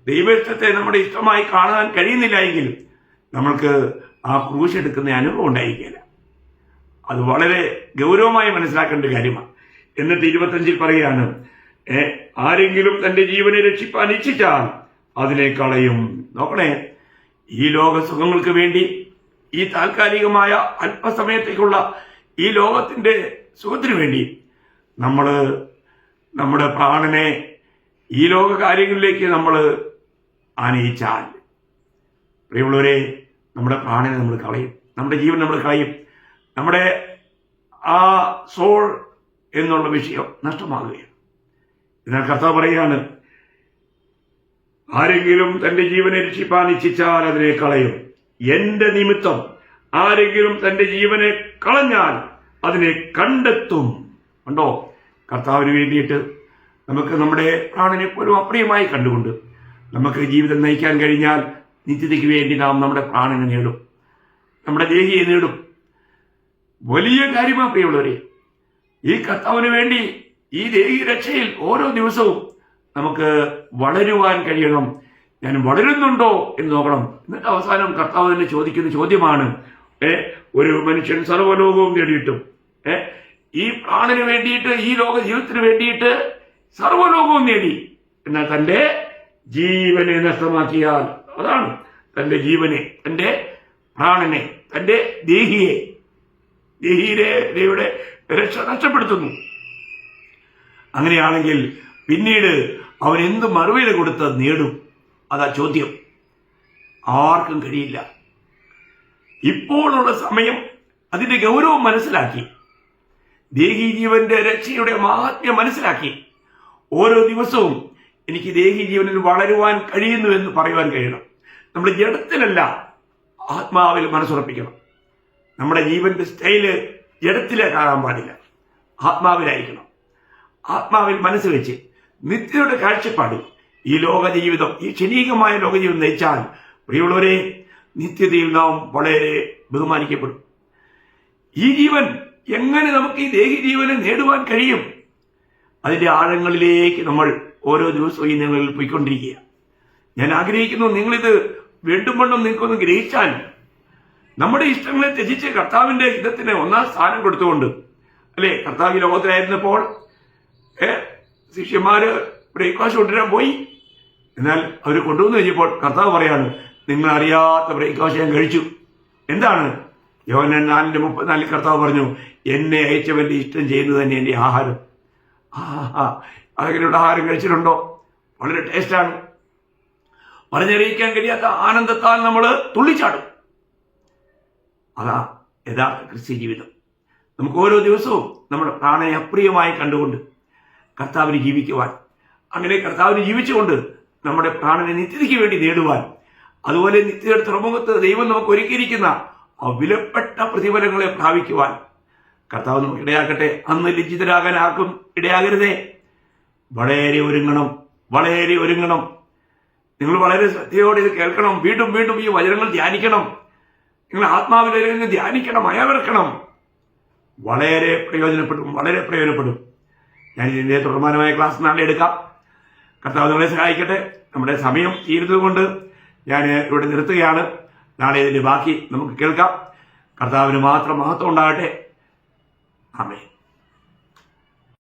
ദൈവേഷ്ടത്തെ നമ്മുടെ ഇഷ്ടമായി കാണാൻ കഴിയുന്നില്ല എങ്കിൽ നമ്മൾക്ക് ആ ക്രൂശ് എടുക്കുന്ന അനുഭവം ഉണ്ടായിരിക്കില്ല. അത് വളരെ ഗൗരവമായി മനസ്സിലാക്കേണ്ട കാര്യമാണ്. എന്നിട്ട് 25-ൽ പറയുകയാണ്, ആരെങ്കിലും തന്റെ ജീവനെ രക്ഷിപ്പാൻ ഇച്ഛിച്ചാൽ അതിനെ കളയും. നോക്കണേ, ഈ ലോക സുഖങ്ങൾക്ക് വേണ്ടി, ഈ താൽക്കാലികമായ അല്പസമയത്തേക്കുള്ള ഈ ലോകത്തിന്റെ സുഖത്തിനു വേണ്ടി നമ്മൾ നമ്മുടെ പ്രാണനെ ഈ ലോക കാര്യങ്ങളിലേക്ക് നമ്മൾ ആനയിച്ചാൽ, പ്രിയമുള്ളവരെ, നമ്മുടെ പ്രാണനെ നമ്മൾ കളയും, നമ്മുടെ ജീവൻ നമ്മൾ കളയും, നമ്മുടെ ആ സോൾ എന്നുള്ള വിഷയം നഷ്ടമാകുകയാണ്. എന്നാൽ കർത്താവ് പറയുകയാണ്, ആരെങ്കിലും തന്റെ ജീവനെ രക്ഷിപ്പാൻ ഇച്ഛിച്ചാൽ അതിനെ കളയും. എന്റെ നിമിത്തം ആരെങ്കിലും തന്റെ ജീവനെ കളഞ്ഞാൽ അതിനെ കണ്ടെത്തും. കണ്ടോ, കർത്താവിന് വേണ്ടിയിട്ട് നമുക്ക് നമ്മുടെ പ്രാണനെ പോലും അപ്രിയമായി കണ്ടുകൊണ്ട് നമുക്ക് ജീവിതം നയിക്കാൻ കഴിഞ്ഞാൽ നിത്യതയ്ക്ക് വേണ്ടി നാം നമ്മുടെ പ്രാണനെ നേടും, നമ്മുടെ ദേഹിയെ നേടും. വലിയ കാര്യമാണ് പ്രിയമുള്ളവരെ. ഈ കർത്താവിന് വേണ്ടി ഈ ദേഹി രക്ഷയിൽ ഓരോ ദിവസവും നമുക്ക് വളരുവാൻ കഴിയണം. ഞാൻ വളരുന്നുണ്ടോ എന്ന് നോക്കണം. എന്നിട്ട് അവസാനം കർത്താവ് തന്നെ ചോദിക്കുന്ന ചോദ്യമാണ്, ഒരു മനുഷ്യൻ സർവ്വലോകവും നേടിയിട്ടും ഈ പ്രാണന് വേണ്ടിയിട്ട്, ഈ ലോക ജീവിതത്തിന് വേണ്ടിയിട്ട് സർവ്വലോകവും നേടി, എന്നാൽ തന്റെ ജീവനെ നഷ്ടമാക്കിയാൽ, അതാണ് തന്റെ ജീവനെ, തന്റെ പ്രാണനെ, തന്റെ ദേഹിയുടെ രക്ഷ നഷ്ടപ്പെടുത്തുന്നു. അങ്ങനെയാണെങ്കിൽ പിന്നീട് അവൻ എന്ത് മറുപടി കൊടുത്ത് നേടും? അതാ ചോദ്യം. ആർക്കും കഴിയില്ല. ഇപ്പോഴുള്ള സമയം അതിന്റെ ഗൗരവം മനസ്സിലാക്കി, ദേഹി ജീവന്റെ രക്ഷയുടെ മഹാത്മ്യം മനസ്സിലാക്കി, ഓരോ ദിവസവും എനിക്ക് ദേഹി ജീവനിൽ വളരുവാൻ കഴിയുന്നു എന്ന് പറയുവാൻ കഴിയണം. നമ്മുടെ ജഡത്തിലല്ല, ആത്മാവിൽ മനസ്സുറപ്പിക്കണം. നമ്മുടെ ജീവന്റെ സ്റ്റൈല് ജഡത്തിലേക്കാകാൻ പാടില്ല, ആത്മാവിലായിരിക്കണം. ആത്മാവിൽ മനസ്സ് വെച്ച് നിത്യയുടെ കാഴ്ചപ്പാട് ഈ ലോക ജീവിതം, ഈ ക്ഷണികമായ ലോകജീവിതം നയിച്ചാൽ, പ്രിയമുള്ളവരെ, നിത്യതയിൽ നാം വളരെ ബഹുമാനിക്കപ്പെടും. ഈ ജീവൻ എങ്ങനെ നമുക്ക് ഈ ദേഹി ജീവനെ നേടുവാൻ കഴിയും? അതിന്റെ ആഴങ്ങളിലേക്ക് നമ്മൾ ഓരോ ദിവസവും ഈ നിങ്ങളിൽ പോയിക്കൊണ്ടിരിക്കുക. ഞാൻ ആഗ്രഹിക്കുന്നു, നിങ്ങളിത് വീണ്ടും വീണ്ടും നിങ്ങൾക്കൊന്ന് ഗ്രഹിച്ചാൽ, നമ്മുടെ ഇഷ്ടങ്ങളെ ത്യജിച്ച് കർത്താവിന്റെ ഹിതത്തിന് ഒന്നാം സ്ഥാനം കൊടുത്തുകൊണ്ട്, അല്ലെ, കർത്താവ് ലോകത്തിലായിരുന്നപ്പോൾ ശിഷ്യന്മാര് ബ്രേക്ക്ഫാസ്റ്റ് കൊണ്ടുവരാൻ പോയി. എന്നാൽ അവർ കൊണ്ടുവന്നു കഴിഞ്ഞപ്പോൾ കർത്താവ് പറയാണ്, നിങ്ങൾ അറിയാത്ത ബ്രേക്ക്ഫാസ്റ്റ് ഞാൻ കഴിച്ചു. എന്താണ്? യോഹന്നാൻ 4:34 കർത്താവ് പറഞ്ഞു, എന്നെ അയച്ചവന്റെ ഇഷ്ടം ചെയ്യുന്നത് തന്നെ എന്റെ ആഹാരം. അങ്ങനെയുള്ള ആഹാരം കഴിച്ചിട്ടുണ്ടോ? വളരെ ടേസ്റ്റാണ്. പറഞ്ഞറിയിക്കാൻ കഴിയാത്ത ആനന്ദത്താൽ നമ്മൾ തുള്ളിച്ചാടും. അതാ യഥാർത്ഥ ക്രിസ്ത്യ ജീവിതം. നമുക്ക് ഓരോ ദിവസവും നമ്മുടെ പ്രാണനെ അപ്രിയമായി കണ്ടുകൊണ്ട് കർത്താവിന് ജീവിക്കുവാൻ, അങ്ങനെ കർത്താവിന് ജീവിച്ചുകൊണ്ട് നമ്മുടെ പ്രാണനെ നിത്യതയ്ക്ക് വേണ്ടി നേടുവാൻ, അതുപോലെ നിത്യയുടെ തുറമുഖത്ത് ദൈവം നമുക്ക് ഒരുക്കിയിരിക്കുന്ന ആ വിലപ്പെട്ട പ്രതിഫലങ്ങളെ പ്രാപിക്കുവാൻ കർത്താവ് നമുക്ക് ഇടയാക്കട്ടെ. അന്ന് ലജ്ജിതരാകാൻ ആർക്കും ഇടയാകരുതേ. വളരെ ഒരുങ്ങണം, വളരെ ഒരുങ്ങണം. നിങ്ങൾ വളരെ ശ്രദ്ധയോടെ ഇത് കേൾക്കണം. വീണ്ടും വീണ്ടും ഈ വചനങ്ങൾ ധ്യാനിക്കണം. നിങ്ങൾ ആത്മാവിൽ ധ്യാനിക്കണം, അയവിറക്കണം. വളരെ പ്രയോജനപ്പെടും, വളരെ പ്രയോജനപ്പെടും. ഞാൻ ഇതിന്റെ തുടർമാനമായ ക്ലാസ് നാളെ എടുക്കാം. കർത്താവ് നിങ്ങളെ സഹായിക്കട്ടെ. നമ്മുടെ സമയം തീരുന്നതുകൊണ്ട് ഞാൻ ഇവിടെ നിർത്തുകയാണ്. നാളെ ഇതിന്റെ ബാക്കി നമുക്ക് കേൾക്കാം. കർത്താവിന് മാത്രം മഹത്വം ഉണ്ടാകട്ടെ. ആമേൻ.